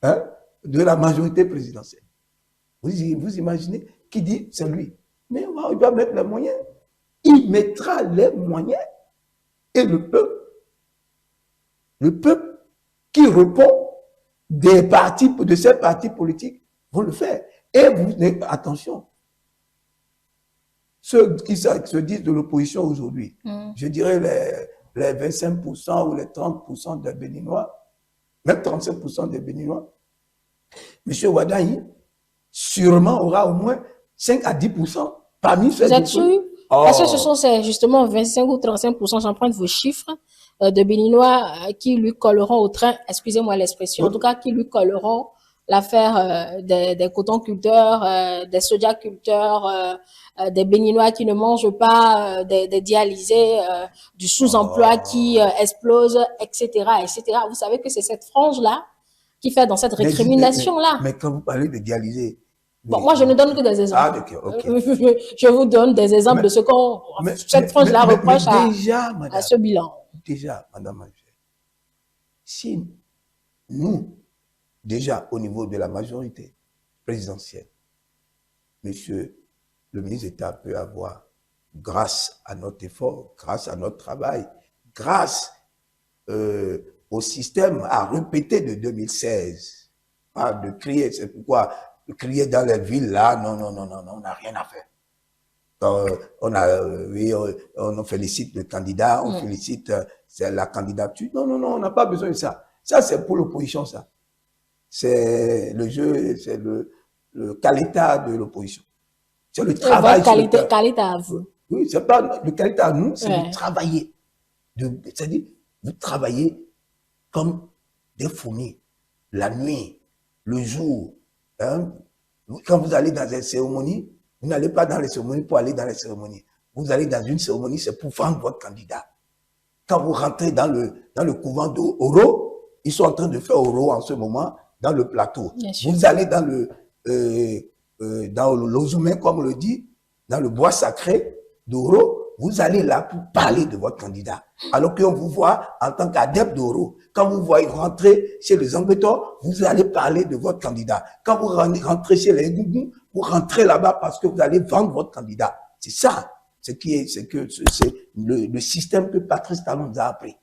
hein, de la majorité présidentielle. Vous imaginez qui dit c'est lui. Mais il doit mettre les moyens. Il mettra les moyens. Et le peuple qui répond de ces partis politiques vont le faire. Et attention, ceux qui se disent de l'opposition aujourd'hui, je dirais les 25% ou les 30% des Béninois, même 35% des Béninois, M. Wadahi sûrement aura au moins 5 à 10% parmi ceux. Vous êtes sûr? Parce que ce sont justement 25 ou 35%, j'en prends vos chiffres, de Béninois qui lui colleront au train, excusez-moi l'expression, en tout cas qui lui colleront l'affaire des cotonculteurs, des sojaculteurs, des Béninois qui ne mangent pas, des dialysés, du sous-emploi qui explose, etc., etc. Vous savez que c'est cette frange-là qui fait dans cette récrimination-là. Mais quand vous parlez de dialysés, bon, moi, je ne donne que des exemples. Ah, d'accord, ok. Je vous donne des exemples de ce qu'on, cette frange-là reproche à ce bilan. Déjà, Madame Angèle, si nous, déjà au niveau de la majorité présidentielle, Monsieur le ministre d'État peut avoir, grâce à notre effort, grâce à notre travail, grâce au système à répéter de 2016, pas de crier, c'est pourquoi crier dans les villes là, non, on n'a rien à faire. On félicite le candidat, on félicite la candidature. Non, on n'a pas besoin de ça. Ça, c'est pour l'opposition, ça. C'est le jeu, c'est le qualité de l'opposition. C'est le travail. Qualité à vous. Oui, c'est pas le qualité à nous, c'est de travailler. C'est-à-dire, vous travaillez comme des fourmis, la nuit, le jour. Hein? Quand vous allez dans une cérémonie, vous n'allez pas dans les cérémonies pour aller dans les cérémonies. Vous allez dans une cérémonie, c'est pour vendre votre candidat. Quand vous rentrez dans le couvent d'Oro, ils sont en train de faire Oro en ce moment dans le plateau. Vous allez dans le lozumé, comme on le dit, dans le bois sacré d'Oro, vous allez là pour parler de votre candidat. Alors qu'on vous voit en tant qu'adepte d'Oro. Quand vous voyez rentrer chez les Ambetors, vous allez parler de votre candidat. Quand vous rentrez chez les Gougou, vous rentrez là-bas parce que vous allez vendre votre candidat. C'est ça, c'est le système que Patrice Talon nous a appris.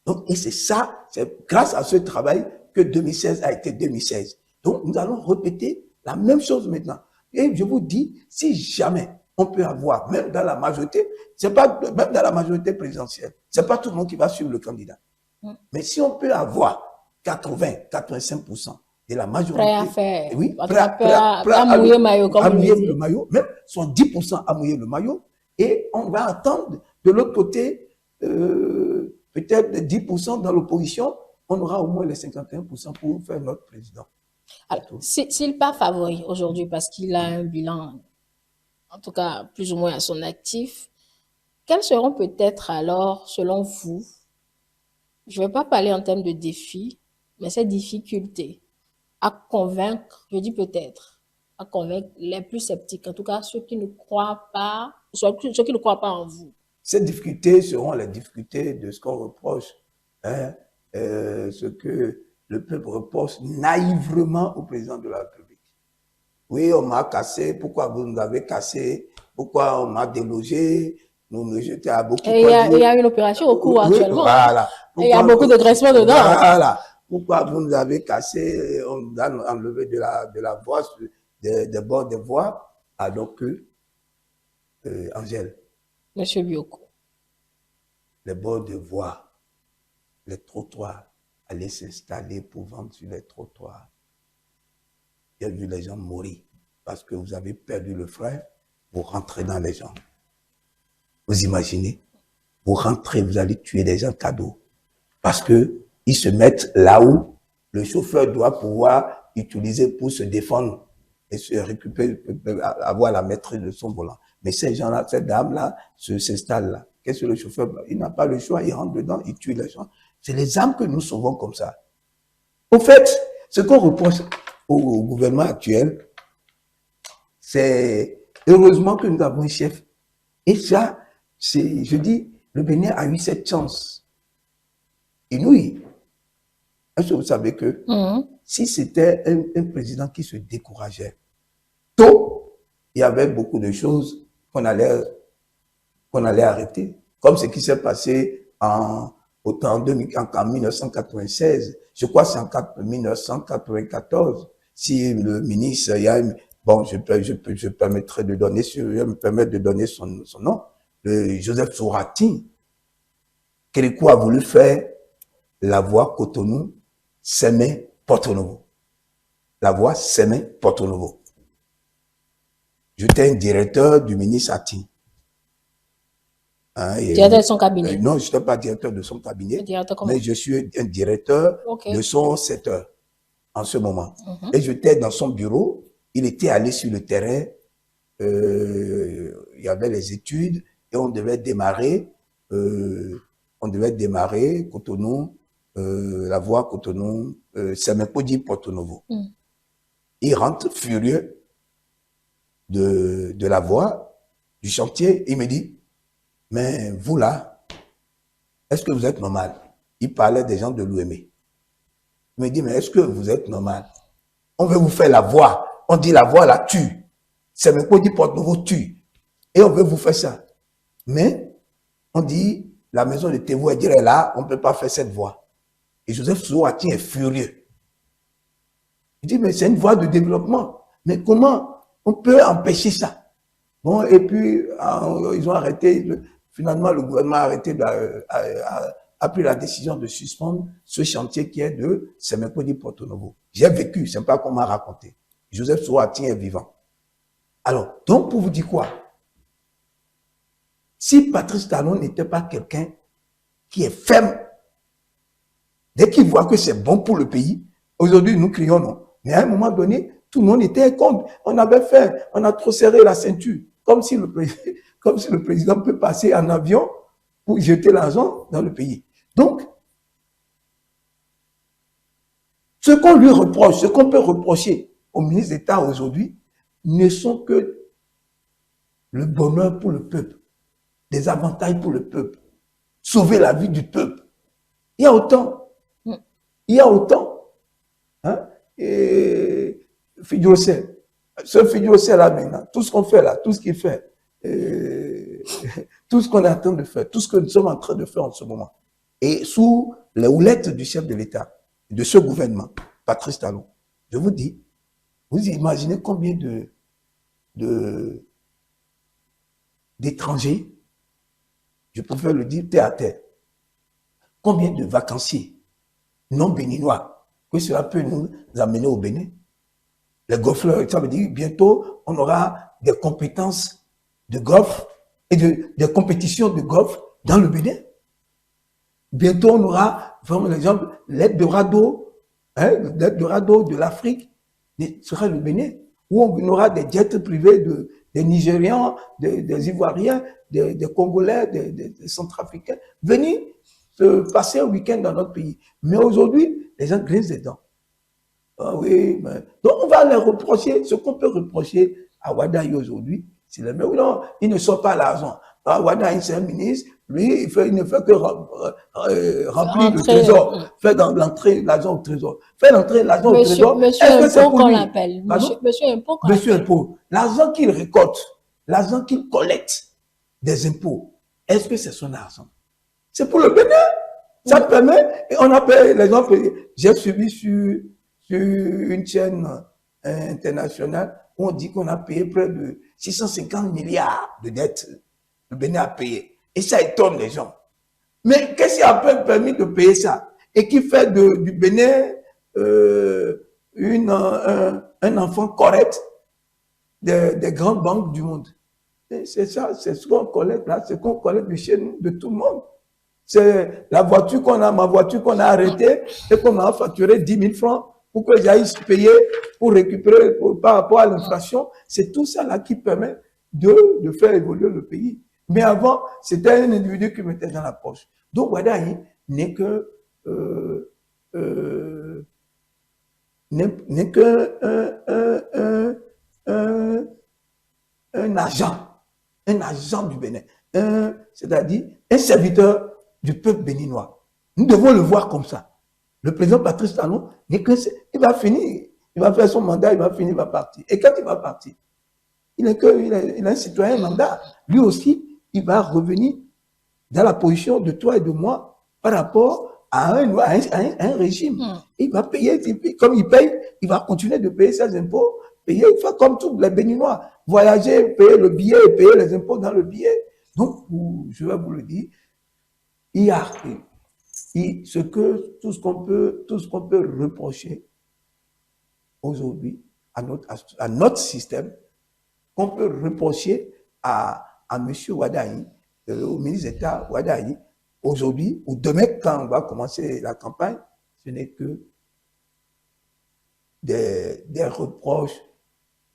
Donc, et c'est ça, c'est grâce à ce travail que 2016 a été 2016. Donc, nous allons répéter la même chose maintenant. Et je vous dis, si jamais on peut avoir, même dans la majorité, c'est pas, même dans la majorité présidentielle, c'est pas tout le monde qui va suivre le candidat. Mais si on peut avoir 80-85% de la majorité. Prêt à faire. Oui, prêt à mouiller le maillot, comme à on mouiller le dit. le maillot, même 10% à mouiller le maillot. Et on va attendre de l'autre côté, peut-être 10% dans l'opposition, on aura au moins les 51% pour faire notre président. Alors, s'il part favori aujourd'hui parce qu'il a un bilan, en tout cas plus ou moins à son actif, quels seront peut-être alors, selon vous, je ne vais pas parler en termes de défis, mais ces difficultés à convaincre, je dis peut-être, à convaincre les plus sceptiques, en tout cas ceux qui ne croient pas, ceux qui ne croient pas en vous. Ces difficultés seront les difficultés de ce qu'on reproche, hein, ce que le peuple reproche naïvement au président de la République. Oui, on m'a cassé, pourquoi vous nous avez cassé, pourquoi on m'a délogé, nous nous jeter à beaucoup. Et il y a une opération au cours actuellement. Voilà. Et il y a beaucoup de graissement dedans. Voilà. Pourquoi vous nous avez cassé, on nous a enlevé de la voie, des bords de voie, alors que, Angèle. Monsieur Bioko. Les bords de voie, les trottoirs, aller s'installer pour vendre sur les trottoirs. Il y a vu les gens mourir parce que vous avez perdu le frein, vous rentrez dans les gens. Vous imaginez? Vous rentrez, vous allez tuer des gens cadeaux. Parce que ils se mettent là où le chauffeur doit pouvoir utiliser pour se défendre. et se récupérer, avoir la maîtrise de son volant. Mais ces gens-là, cette dame-là, s'installe là. Qu'est-ce que le chauffeur? Il n'a pas le choix, il rentre dedans, il tue les gens. C'est les âmes que nous sauvons comme ça. Au fait, ce qu'on reproche au gouvernement actuel, c'est heureusement que nous avons un chef. Et ça, c'est, je dis, le Bénin a eu cette chance inouïe. Est-ce que vous savez que si c'était un président qui se décourageait, tôt, il y avait beaucoup de choses qu'on allait arrêter. Comme ce qui s'est passé en 1996. Je crois que c'est en 1994. Si le ministre, bon, je me permettrai de donner, je me permettre de donner son nom, Joseph Sourati. Kérékou a voulu faire la voie Cotonou, Sémé, Porto Novo. La voie Sémé, Porto Novo. J'étais un directeur du ministre Ati. Directeur de son cabinet? Non, je n'étais pas directeur de son cabinet, mais je suis un directeur de son secteur en ce moment. Et j'étais dans son bureau, il était allé sur le terrain, il y avait les études et on devait démarrer Cotonou, la voie Cotonou, Sémé-Podi, Porto Novo. Il rentre furieux de la voie, du chantier, il me dit, mais vous là, est-ce que vous êtes normal? Il parlait des gens de l'OME. Il me dit, mais est-ce que vous êtes normal? On veut vous faire la voie. On dit la voie la tue. C'est même pas dit Porto Novo tue. Et on veut vous faire ça. Mais on dit, la maison de Tévou est dire là, on ne peut pas faire cette voie. Et Joseph Souati est furieux. Il dit, mais c'est une voie de développement. Mais comment on peut empêcher ça? Bon, et puis, ils ont arrêté. Finalement, le gouvernement a arrêté, a pris la décision de suspendre ce chantier qui est de Sémé-Podi Porto Novo. J'ai vécu, c'est pas qu'on m'a raconté. Joseph Souati est vivant. Alors, donc, pour vous dire quoi? Si Patrice Talon n'était pas quelqu'un qui est ferme, dès qu'il voit que c'est bon pour le pays, aujourd'hui, nous crions non. Mais à un moment donné, tout le monde était contre. On a trop serré la ceinture. Comme si le président peut passer en avion pour jeter l'argent dans le pays. Donc, ce qu'on lui reproche, ce qu'on peut reprocher au ministre d'État aujourd'hui, ne sont que le bonheur pour le peuple, des avantages pour le peuple, sauver la vie du peuple. Il y a autant. Hein? Et Fidiocel, ce Fidiocel là maintenant, tout ce qu'on fait là, tout ce qu'il fait, tout ce qu'on est en train de faire, tout ce que nous sommes en train de faire en ce moment, et sous les houlettes du chef de l'État, de ce gouvernement, Patrice Talon, je vous dis, vous imaginez combien d'étrangers, je préfère le dire terre à terre, combien de vacanciers non béninois que cela peut nous amener au Bénin. Les golfeurs, ça veut dire bientôt on aura des compétences de golf et des compétitions de golf dans le Bénin. Bientôt on aura, vraiment l'exemple, l'Eldorado, l'Eldorado de l'Afrique sera le Bénin, où on aura des jets privés des Nigérians, des Ivoiriens, des Congolais, des Centrafricains, venir se passer un week-end dans notre pays. Mais aujourd'hui, les gens grincent des dents. Ah oui, mais... Donc on va leur reprocher, ce qu'on peut reprocher à Wadaï aujourd'hui, c'est le même. Non, il ne sort pas l'argent. Wadaï, c'est un ministre, lui, il ne fait que remplir le trésor, faire l'entrée l'argent au trésor. Faire l'entrée l'argent au trésor. Monsieur Impôt qu'on l'appelle. Monsieur Impôt qu'on l'appelle. Monsieur Impôt, l'argent qu'il récolte, l'argent qu'il collecte des impôts, est-ce que c'est son argent? C'est pour le Bénin. Ça permet, et on appelle les gens, j'ai suivi sur une chaîne internationale où on dit qu'on a payé près de 650 milliards de dettes. Le Bénin a payé. Et ça étonne les gens. Mais qu'est-ce qui a permis de payer ça? Et qui fait du Bénin un enfant correct des grandes banques du monde? C'est ça, c'est ce qu'on collecte là, c'est ce qu'on collecte de chez nous, de tout le monde. C'est la voiture qu'on a, ma voiture qu'on a arrêtée et qu'on a facturé 10 000 francs. pour que j'aille payer, pour récupérer par rapport à l'inflation. C'est tout ça là qui permet de faire évoluer le pays. Mais avant, c'était un individu qui mettait dans la poche. Donc, Wadahi n'est que n'est que un agent du Bénin, c'est-à-dire un serviteur du peuple béninois. Nous devons le voir comme ça. Le président Patrice Talon n'est que, il va finir, il va faire son mandat, il va finir, il va partir. Et quand il va partir, il a un citoyen mandat. Lui aussi, il va revenir dans la position de toi et de moi par rapport à un régime. Il va payer, comme il paye, il va continuer de payer ses impôts, payer, faire comme tous les Béninois, voyager, payer le billet et payer les impôts dans le billet. Donc, je vais vous le dire, il y a tout ce qu'on peut reprocher aujourd'hui à notre système, qu'on peut reprocher à M. Wadahi, au ministre d'État Wadahi, aujourd'hui ou demain, quand on va commencer la campagne, ce n'est que des reproches.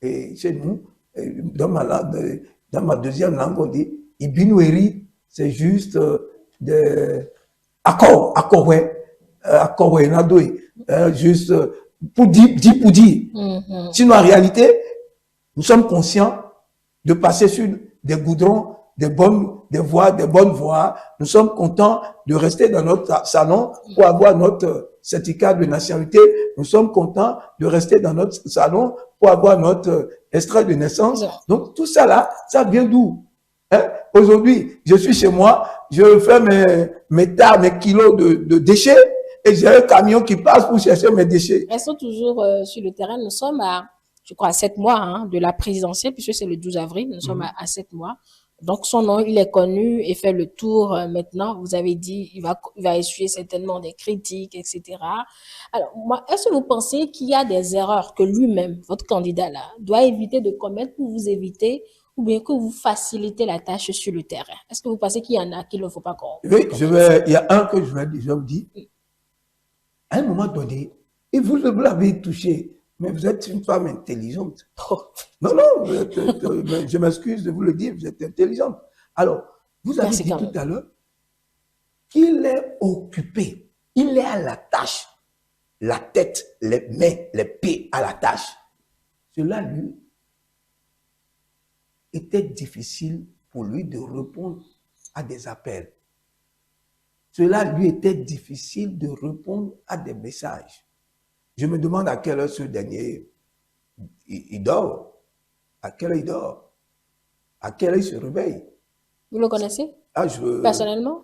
Et chez nous, dans ma deuxième langue, on dit Ibinoueri, c'est juste des accords, juste pour dire. Sinon, en réalité, nous sommes conscients de passer sur des goudrons, des bonnes voies. Nous sommes contents de rester dans notre salon pour avoir notre certificat de nationalité. Nous sommes contents de rester dans notre salon pour avoir notre extrait de naissance. Donc, tout ça là, ça vient d'où? Aujourd'hui, je suis chez moi, je fais mes kilos de déchets et j'ai un camion qui passe pour chercher mes déchets. Restons toujours sur le terrain. Nous sommes je crois, à 7 mois de la présidentielle, puisque c'est le 12 avril. Nous sommes à 7 mois. Donc, son nom, il est connu et fait le tour maintenant. Vous avez dit, il va essuyer certainement des critiques, etc. Alors, moi, est-ce que vous pensez qu'il y a des erreurs que lui-même, votre candidat là, doit éviter de commettre pour vous éviter ou bien que vous facilitez la tâche sur le terrain? Est-ce que vous pensez qu'il y en a qu'il ne faut pas qu'on... Oui, il y a un que je vous dis. À un moment donné, et vous l'avez touché, mais vous êtes une femme intelligente. Non, je m'excuse de vous le dire, vous êtes intelligente. Alors, vous avez dit tout à l'heure qu'il est occupé, il est à la tâche, la tête, les mains, les pieds à la tâche. Cela, lui, était difficile pour lui de répondre à des appels. Cela lui était difficile de répondre à des messages. Je me demande à quelle heure ce dernier, il dort. À quelle heure il dort? À quelle heure il se réveille? Vous le connaissez? Personnellement?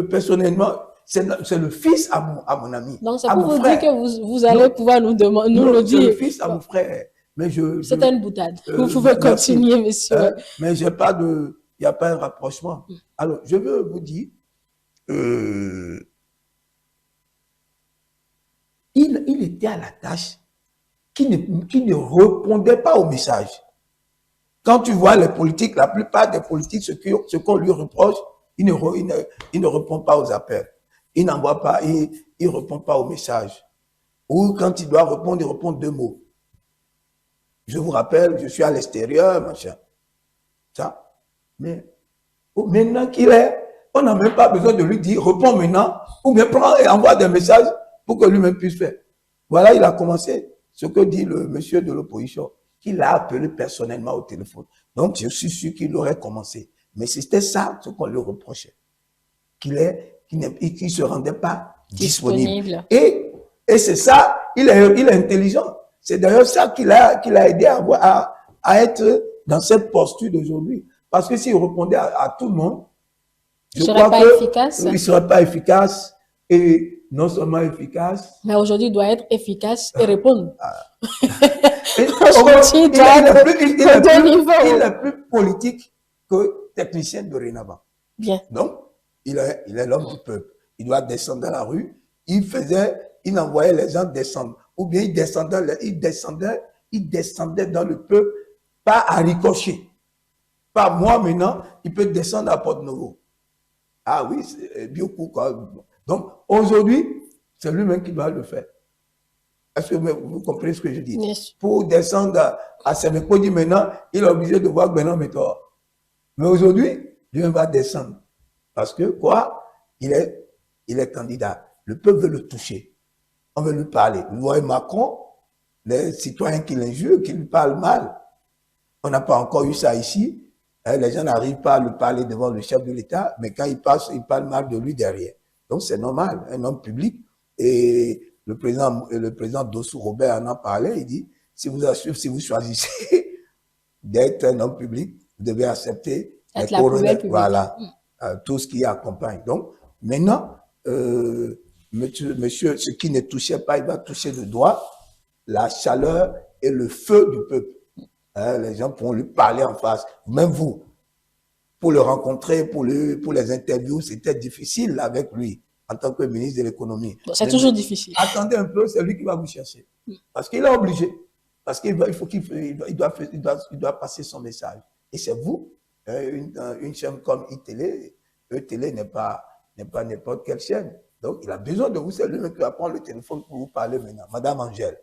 Personnellement, c'est le fils à mon ami. Donc, c'est pour vous dire que vous allez pouvoir nous le dire. C'est le fils à mon frère. C'était une boutade. Vous pouvez continuer, monsieur. Mais il n'y a pas un rapprochement. Alors, je veux vous dire, il était à la tâche qui ne répondait pas aux messages. Quand tu vois les politiques, la plupart des politiques, ce qu'on lui reproche, il ne répond pas aux appels. Il n'envoie pas, il répond pas aux messages. Ou quand il doit répondre, il répond 2 mots. Je vous rappelle, je suis à l'extérieur, machin. Ça. Mais maintenant qu'il est, on n'a même pas besoin de lui dire, réponds maintenant, ou bien prends et envoie des messages pour que lui-même puisse faire. Voilà, il a commencé ce que dit le monsieur de l'opposition, qu'il a appelé personnellement au téléphone. Donc, je suis sûr qu'il aurait commencé. Mais c'était ça ce qu'on lui reprochait. Qu'il ne se rendait pas disponible. Et c'est ça, il est intelligent. C'est d'ailleurs ça qui l'a aidé à être dans cette posture d'aujourd'hui. Parce que s'il répondait à tout le monde, je crois qu'il ne serait pas efficace. Et non seulement efficace. Mais aujourd'hui, il doit être efficace et répondre. Il est plus politique que technicien de dorénavant. Bien. Donc, il est l'homme du peuple. Il doit descendre dans la rue. Il envoyait les gens descendre. Ou bien il descendait dans le peuple, pas à ricocher. Pas moi maintenant, il peut descendre à Porte-Novo. Ah oui, c'est beaucoup quoi. Donc, aujourd'hui, c'est lui-même qui doit le faire. Est-ce que vous comprenez ce que je dis? Yes. Pour descendre à Séméko, maintenant, il est obligé de voir Benoît Métor. Mais aujourd'hui, lui va descendre. Parce que quoi? Il est candidat. Le peuple veut le toucher. On veut lui parler. Vous voyez Macron, les citoyens qui l'injurent, qui lui parlent mal. On n'a pas encore eu ça ici. Les gens n'arrivent pas à lui parler devant le chef de l'État, mais quand il passe, ils parlent mal de lui derrière. Donc c'est normal, un homme public. Et le président Dossou Robert en a parlé, il dit, si vous choisissez d'être un homme public, vous devez accepter les coronaires, voilà, tout ce qui accompagne. Donc, maintenant, monsieur, ce qui ne touchait pas, il va toucher de doigt la chaleur et le feu du peuple. Les gens pourront lui parler en face. Même vous, pour le rencontrer, pour les interviews, c'était difficile avec lui, en tant que ministre de l'économie. C'est toujours difficile. Attendez un peu, c'est lui qui va vous chercher. Parce qu'il est obligé. Parce qu'il doit passer son message. Et c'est vous, une chaîne comme iTélé, E-Télé n'est pas n'importe quelle chaîne. Donc, il a besoin de vous, c'est lui-même qui va prendre le téléphone pour vous parler maintenant. Madame Angèle.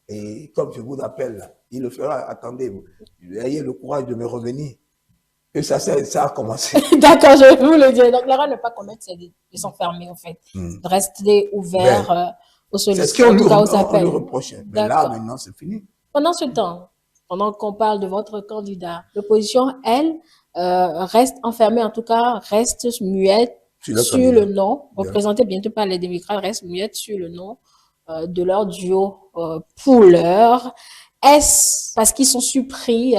Et comme je vous appelle là, il le fera, attendez, ayez le courage de me revenir. Que ça a commencé. D'accord, je vais vous le dire. Donc, l'erreur de ne pas commettre, c'est de s'enfermer, en fait. De rester ouvert aux solutions. C'est ce qu'on lui reprochait. Mais là, maintenant, c'est fini. Pendant ce temps, pendant qu'on parle de votre candidat, l'opposition, elle, reste enfermée, en tout cas, reste muette sur le nom, représentée bientôt par les démocrates, reste muette sur le nom de leur duo pour l'heure. Est-ce parce qu'ils sont surpris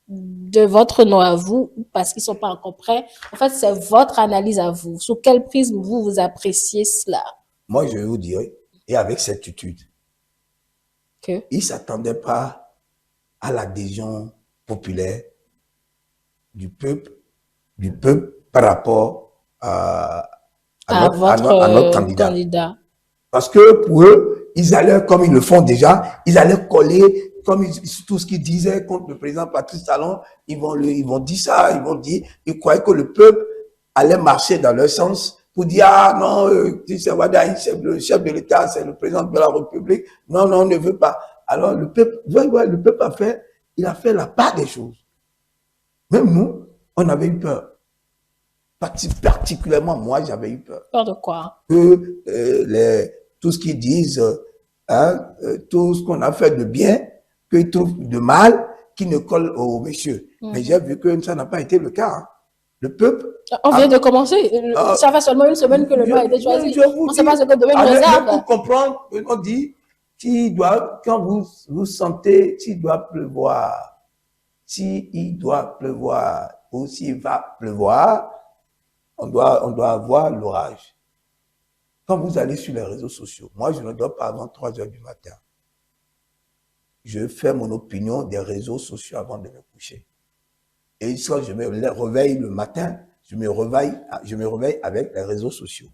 de votre nom à vous ou parce qu'ils ne sont pas encore prêts? En fait, c'est votre analyse à vous. Sous quel prisme vous appréciez cela? Moi, je vais vous dire, et avec certitude, ils ne s'attendaient pas à l'adhésion populaire du peuple par rapport à notre candidat. Parce que pour eux, ils allaient, comme ils le font déjà, ils allaient coller, comme tout ce qu'ils disaient contre le président Patrice Talon, ils vont dire ça, ils croyaient que le peuple allait marcher dans leur sens pour dire, ah non, le chef de l'État, c'est le président de la République, non, on ne veut pas. Alors le peuple il a fait la part des choses. Même nous, on avait eu peur. Particulièrement, moi, j'avais eu peur. Peur de quoi? Que tout ce qu'ils disent, tout ce qu'on a fait de bien, qu'ils trouvent de mal, qui ne colle au monsieur. Mais j'ai vu que ça n'a pas été le cas. Le peuple... On vient de commencer. Ça fait seulement une semaine que le nom a été choisi. On ne sait pas ce que devait nous réserve. Pour comprendre, on dit, quand vous sentez qu'il doit pleuvoir, s'il doit pleuvoir ou s'il va pleuvoir, on doit avoir l'orage. Quand vous allez sur les réseaux sociaux, moi, je ne dors pas avant 3 heures du matin. Je fais mon opinion des réseaux sociaux avant de me coucher. Et quand je me réveille le matin, je me réveille avec les réseaux sociaux.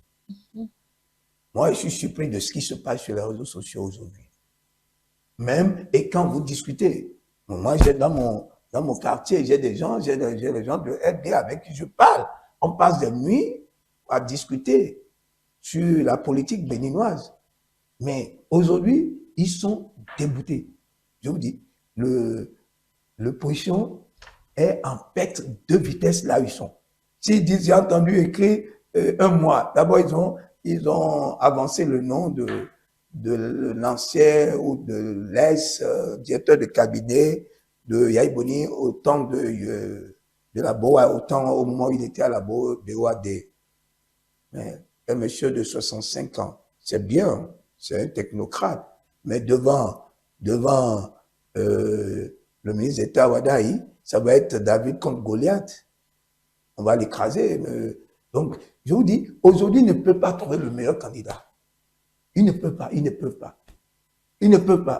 Moi, je suis surpris de ce qui se passe sur les réseaux sociaux aujourd'hui. Même, et quand vous discutez, moi, dans mon quartier, j'ai des gens de FD avec qui je parle. On passe des nuits à discuter sur la politique béninoise. Mais aujourd'hui, ils sont dégoûtés. Je vous dis, l'opposition est en perte de vitesse là où ils sont. S'ils disent, j'ai entendu écrire un mois, d'abord ils ont avancé le nom de l'ancien ou de l'ex-directeur de cabinet de Yaïboni au temps de la BOA, au moment où il était à la BOAD. Mais un monsieur de 65 ans, c'est bien, c'est un technocrate, mais devant le ministre d'État Wadaï, ça va être David contre Goliath. On va l'écraser. Donc, je vous dis, aujourd'hui, il ne peut pas trouver le meilleur candidat. Il ne peut pas.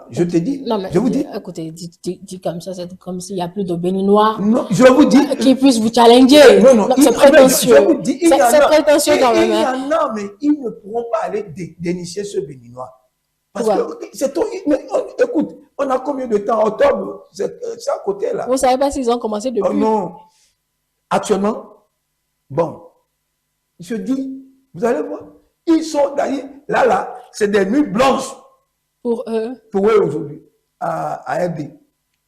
Je te dis, non, mais je vous dis. Écoutez, dis comme ça, c'est comme s'il n'y a plus de Béninois. Non, je vous dis. Qui puissent vous challenger. Non, c'est prétentieux. Je vous dis, c'est prétentieux quand même. Il y en a, mais ils ne pourront pas aller dénicher ce Béninois. Parce que c'est trop. Écoute, on a combien de temps? Octobre, c'est à côté là. Vous ne savez pas s'ils ont commencé depuis? Oh non. Actuellement, bon, je dis, vous allez voir, ils sont d'ailleurs, là, c'est des nuits blanches. Pour eux. Pour eux aujourd'hui, à RD.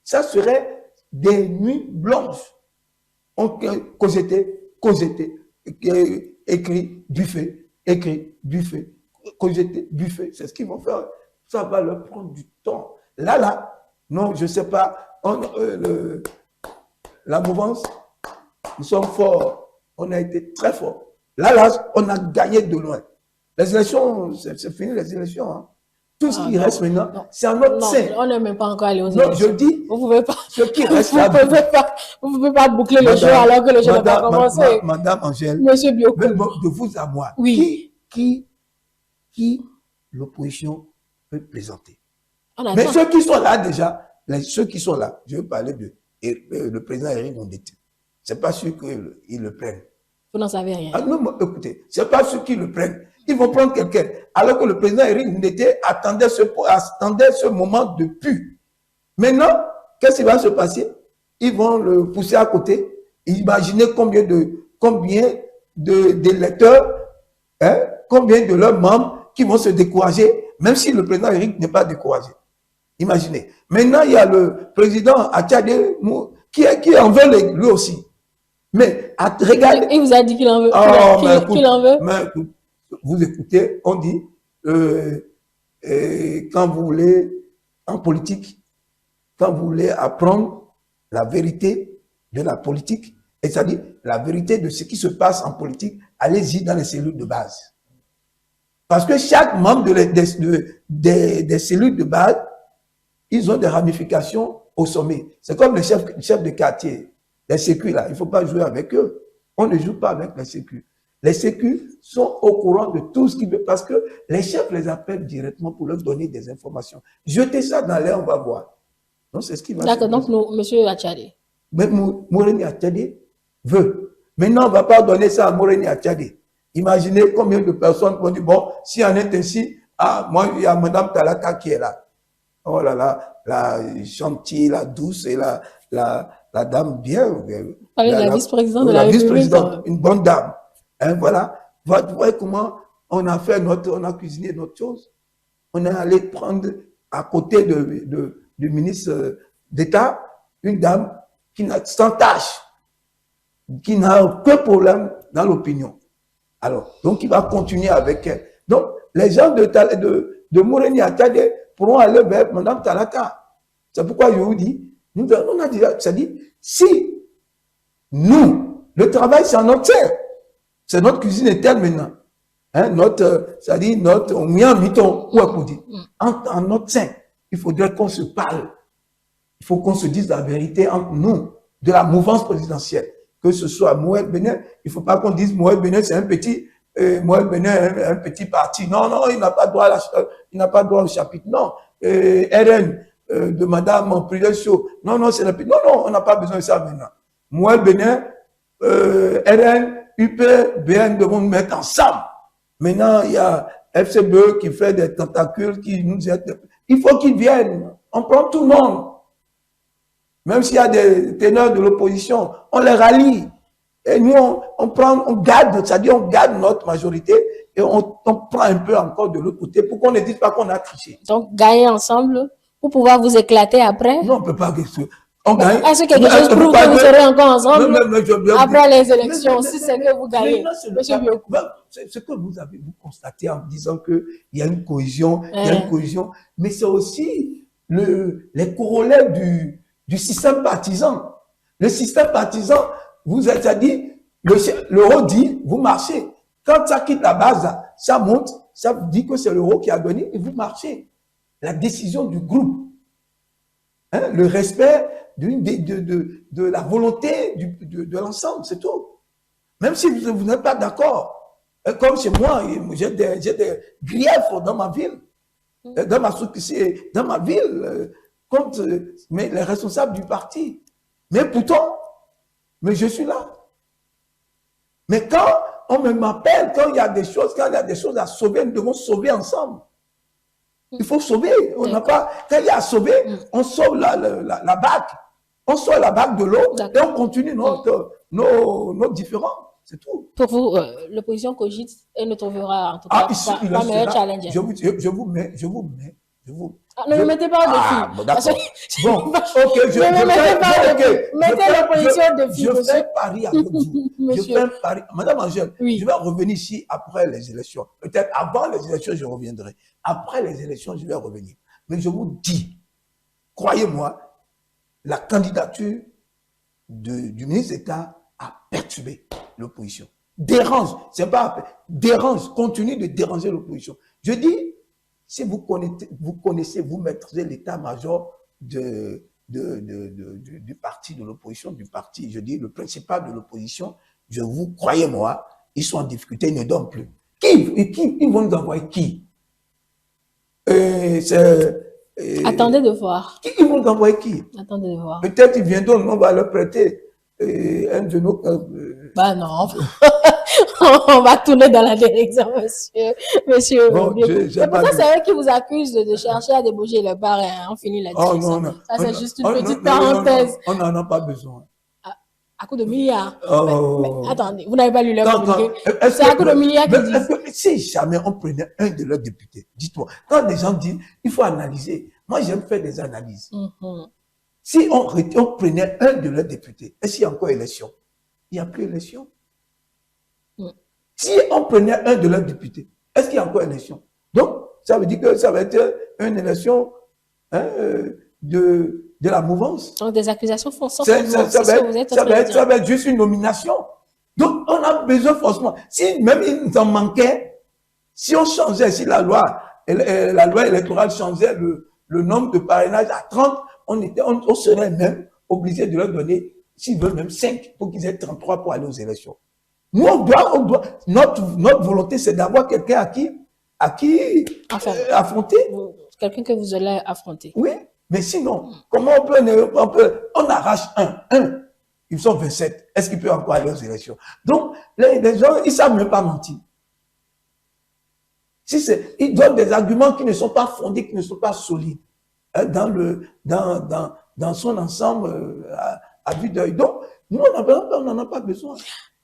Ça serait des nuits blanches. On causetait, écrit, buffet, causetait, buffet. C'est ce qu'ils vont faire. Ça va leur prendre du temps. Là, non, je ne sais pas. La mouvance, nous sommes forts. On a été très forts. Là, on a gagné de loin. Les élections, c'est fini les élections. Hein. Tout ce qui reste maintenant, c'est en notre sein. On n'est même pas encore allé aux élections. Non, je dis, vous pouvez pas, ce qui reste vous pouvez pas boucler le jeu alors que le jeu n'a pas commencé. Madame Angèle, Monsieur Biokou. De vous à moi, oui. qui l'opposition peut présenter? Mais ceux qui sont là déjà, ceux qui sont là, je veux parler de le président Éric Ndoundete. C'est pas sûr qu'ils le prennent. Vous n'en savez rien. Ah, non, écoutez, c'est pas sûr qu'ils le prennent. Ils vont prendre quelqu'un. Alors que le président Éric Ndoundete attendait ce moment depuis. Maintenant, qu'est-ce qui va se passer? Ils vont le pousser à côté. Imaginez combien d'électeurs, hein, combien de leurs membres qui vont se décourager, même si le président Éric n'est pas découragé. Imaginez. Maintenant, il y a le président Attiadé qui en veut lui aussi. Mais regardez. Il vous a dit qu'il en veut. Qu'il en veut. Mais, vous écoutez, on dit, quand vous voulez, en politique, quand vous voulez apprendre la vérité de la politique, et c'est-à-dire la vérité de ce qui se passe en politique, allez-y dans les cellules de base. Parce que chaque membre des cellules de base, ils ont des ramifications au sommet. C'est comme les chefs de quartier, les sécu là, il ne faut pas jouer avec eux. On ne joue pas avec les sécu. Les sécu sont au courant de tout ce qui veut, parce que les chefs les appellent directement pour leur donner des informations. Jetez ça dans l'air, on va voir. Donc, c'est ce qui va se passer. D'accord, donc monsieur Attiadé. Mais Moreni Attiadé veut. Maintenant, on ne va pas donner ça à Moreni Attiadé. Imaginez combien de personnes vont dire, bon, si on est ainsi, moi, il y a Madame Talaka qui est là. Oh là là, la gentille, la douce et la dame bien. La vice-présidente de la République. Vice-présidente, une bonne dame. Hein, voilà. Vous voyez comment on a fait on a cuisiné notre chose. On est allé prendre à côté du ministre d'État une dame qui n'a sans tâche, qui n'a aucun problème dans l'opinion. Alors, donc il va continuer avec elle. Donc, les gens de Moreni Attiadé pourront aller vers Mme Talaka. C'est pourquoi je vous dis, on a déjà, c'est-à-dire, si nous, le travail, c'est en notre terre, c'est notre cuisine interne maintenant. Hein, c'est-à-dire, on met en miton, ou à dire, en notre sein, il faudrait qu'on se parle. Il faut qu'on se dise la vérité entre nous, de la mouvance présidentielle. Que ce soit Moël Benin, il ne faut pas qu'on dise Moël Benin, c'est un petit parti. Non, il n'a pas droit au chapitre. Non, RN de Madame Prudentiaux. Non, c'est le. Non, on n'a pas besoin de ça maintenant. Moël Benin, RN, UP, BN devront nous mettre ensemble. Maintenant, il y a FCBE qui fait des tentacules, qui nous aide. Il faut qu'ils viennent. On prend tout le monde. Même s'il y a des ténors de l'opposition, on les rallie. Et nous, on garde, c'est-à-dire on garde notre majorité et on prend un peu encore de l'autre côté pour qu'on ne dise pas qu'on a triché. Donc, gagner ensemble pour pouvoir vous éclater après? Non, on ne peut pas. On gagne. Est-ce que quelque chose prouve que vous serez encore ensemble après les élections, si c'est que vous gagnez? Ce que vous avez constaté en disant qu'il y a une cohésion, il y a une cohésion, mais c'est aussi les corollaires du système partisan. Le système partisan, vous êtes dit, l'euro dit, vous marchez. Quand ça quitte la base, ça monte, ça dit que c'est l'euro qui a donné et vous marchez. La décision du groupe, hein, le respect de la volonté de l'ensemble, c'est tout. Même si vous n'êtes pas d'accord. Comme chez moi, j'ai des griefs dans ma ville, dans ma ville, contre les responsables du parti. Mais pourtant, je suis là. Mais quand on m'appelle, quand il y a des choses à sauver, nous devons sauver ensemble. Il faut sauver. On n'a pas, quand il y a à sauver, on sauve la bague. On sort la bague de l'eau et on continue nos différends. C'est tout. Pour vous, l'opposition cogite et ne trouvera en tout cas pas meilleur challenger. Je vous mets Je vous... Ah, ne me mettez pas au défi. Ah, bon, d'accord. Bon, ok, ne me mettez pas au défi. Mettez l'opposition au défi, je monsieur. fais pari avec vous. Je fais un pari. Madame Angèle, Oui. je vais revenir ici après les élections. Peut-être avant les élections, je reviendrai. Après les élections, je vais revenir. Mais je vous dis, croyez-moi, la candidature du ministre d'État a perturbé l'opposition. Dérange, c'est pas dérange, continue de déranger l'opposition. Je dis, si vous connaissez, vous maîtrisez l'état-major du parti de l'opposition, du parti, je dis, le principal de l'opposition, je vous, croyez-moi, ils sont en difficulté, ils ne dorment plus. Ils vont nous envoyer qui? Attendez de voir. Ils vont nous envoyer qui? Attendez de voir. Peut-être ils viendront, on va leur prêter un de nos... Bah non, on va tourner dans la direction, monsieur. Bon, c'est pour ça, c'est eux qui vous accusent de chercher à débaucher le bar, hein. On finit là-dessus. Oh non, non. Ça, c'est juste une petite parenthèse. On n'en a pas besoin. À coup de milliards. Oh. Mais attendez, vous n'avez pas lu leur communiqué. C'est à coup de milliards qu'ils disent. Si jamais on prenait un de leurs députés, dites-moi, quand les gens disent, il faut analyser. Moi, j'aime faire des analyses. Si on prenait un de leurs députés, est-ce qu'il y a encore élection? Il n'y a plus élection. Si on prenait un de leurs députés, est-ce qu'il y a encore élection? Donc, ça veut dire que ça va être une élection de la mouvance. Donc, des accusations font sens. Ça va être juste une nomination. Donc, on a besoin forcément. Si même il nous en manquait, si on changeait, si la loi électorale changeait le nombre de parrainages à 30, on serait même obligé de leur donner, s'ils veulent même 5, pour qu'ils aient 33 pour aller aux élections. Nous, on doit, notre volonté, c'est d'avoir quelqu'un à qui affronter. Quelqu'un que vous allez affronter. Oui, mais sinon, comment on arrache un, ils sont 27. Est-ce qu'ils peuvent encore aller aux élections? Donc, les gens, ils savent même pas mentir. Ils donnent des arguments qui ne sont pas fondés, qui ne sont pas solides, dans son ensemble, à vue d'œil. Donc, nous, on n'en a pas besoin.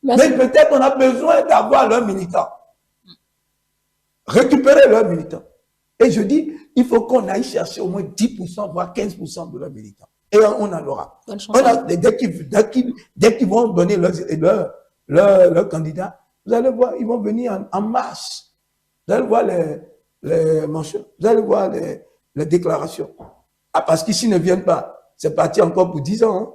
Merci. Mais peut-être qu'on a besoin d'avoir leurs militants. Récupérer leurs militants. Et je dis, il faut qu'on aille chercher au moins 10%, voire 15% de leurs militants. Et on en aura. Dès qu'ils vont donner leurs candidats, vous allez voir, ils vont venir en masse. Vous allez voir les mentions, vous allez voir les déclarations. Ah, parce qu'ici ne viennent pas. C'est parti encore pour 10 ans. Hein.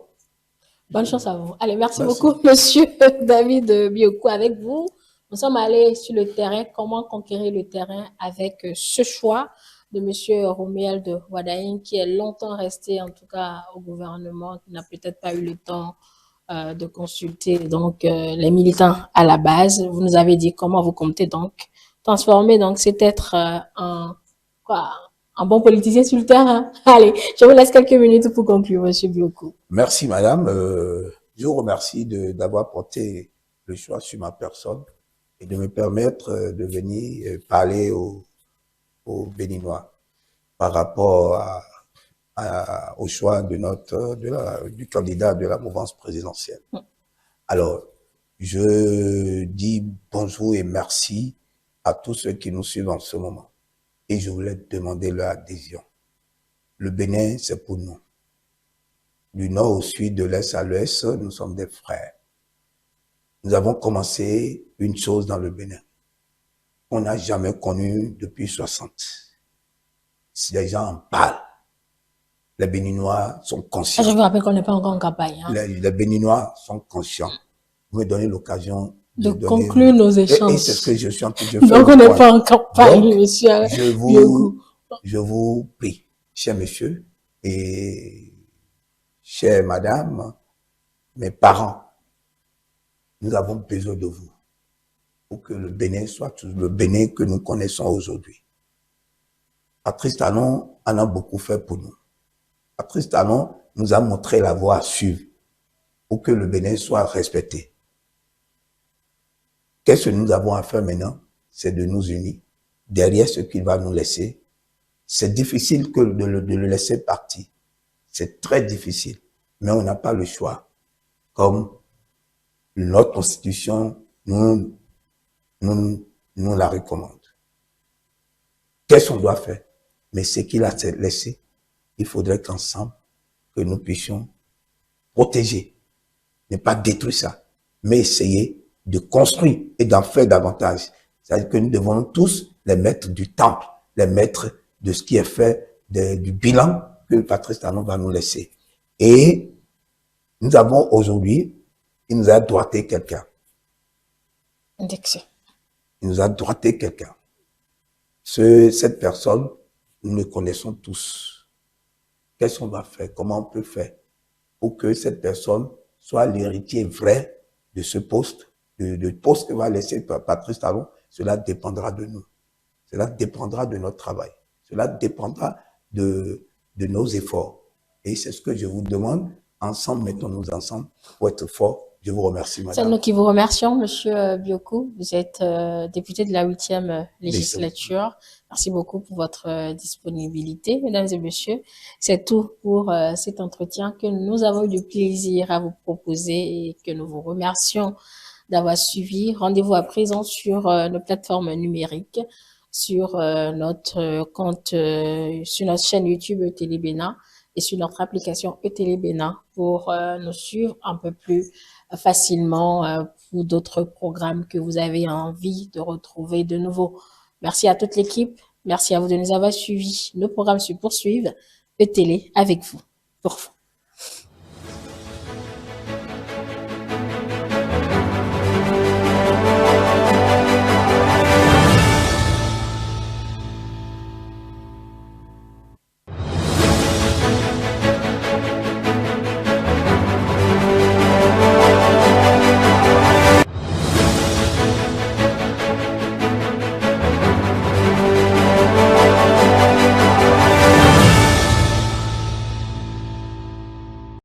Bonne chance à vous. Allez, merci beaucoup, monsieur David Biokou. Avec vous, nous sommes allés sur le terrain. Comment conquérir le terrain avec ce choix de monsieur Romuald Wardini, qui est longtemps resté, en tout cas, au gouvernement, qui n'a peut-être pas eu le temps de consulter donc les militants à la base. Vous nous avez dit comment vous comptez donc transformer donc cet être en bon politicien sur le terrain. Allez, je vous laisse quelques minutes pour conclure, monsieur Biokou. Merci, madame. Je vous remercie d'avoir porté le choix sur ma personne et de me permettre de venir parler aux Béninois par rapport au choix du candidat de la mouvance présidentielle. Alors, je dis bonjour et merci à tous ceux qui nous suivent en ce moment. Et je voulais demander leur adhésion. Le Bénin, c'est pour nous. Du nord au sud, de l'est à l'ouest, nous sommes des frères. Nous avons commencé une chose dans le Bénin qu'on n'a jamais connue depuis 60. Si les gens en parlent, les Béninois sont conscients. Je vous rappelle qu'on n'est pas encore en campagne. Hein. Les Béninois sont conscients. Vous me donnez l'occasion de conclure nos échanges. Et c'est ce que je suis en train de faire. Donc, on n'est pas en campagne, monsieur. Je vous prie, cher monsieur et chère madame, mes parents, nous avons besoin de vous pour que le Bénin soit le Bénin que nous connaissons aujourd'hui. Patrice Talon en a beaucoup fait pour nous. Patrice Talon nous a montré la voie à suivre pour que le Bénin soit respecté. Qu'est-ce que nous avons à faire maintenant? C'est de nous unir derrière ce qu'il va nous laisser. C'est difficile de le laisser partir. C'est très difficile. Mais on n'a pas le choix. Comme notre constitution nous la recommande. Qu'est-ce qu'on doit faire? Mais ce qu'il a laissé, il faudrait qu'ensemble, que nous puissions protéger, ne pas détruire ça, mais essayer de construire et d'en faire davantage. C'est-à-dire que nous devons tous les maîtres du temple, les maîtres de ce qui est fait, du bilan que Patrice Talon va nous laisser. Et nous avons aujourd'hui, il nous a droité quelqu'un. Il nous a droité quelqu'un. Cette personne, nous le connaissons tous. Qu'est-ce qu'on va faire? Comment on peut faire pour que cette personne soit l'héritier vrai de ce poste, de poste que va laisser Patrice Talon? Cela dépendra de nous. Cela dépendra de notre travail. Cela dépendra de nos efforts. Et c'est ce que je vous demande. Ensemble, mettons-nous ensemble pour être forts. Je vous remercie, madame. C'est nous qui vous remercions, monsieur Biokou. Vous êtes député de la 8e législature. Merci beaucoup pour votre disponibilité, mesdames et messieurs. C'est tout pour cet entretien que nous avons eu du plaisir à vous proposer et que nous vous remercions d'avoir suivi. Rendez-vous à présent sur nos plateformes numériques, sur notre compte, sur notre chaîne YouTube Télé Bénin et sur notre application Télé Bénin pour nous suivre un peu plus facilement pour d'autres programmes que vous avez envie de retrouver de nouveau. Merci à toute l'équipe. Merci à vous de nous avoir suivis. Nos programmes se poursuivent. Télé avec vous. Pour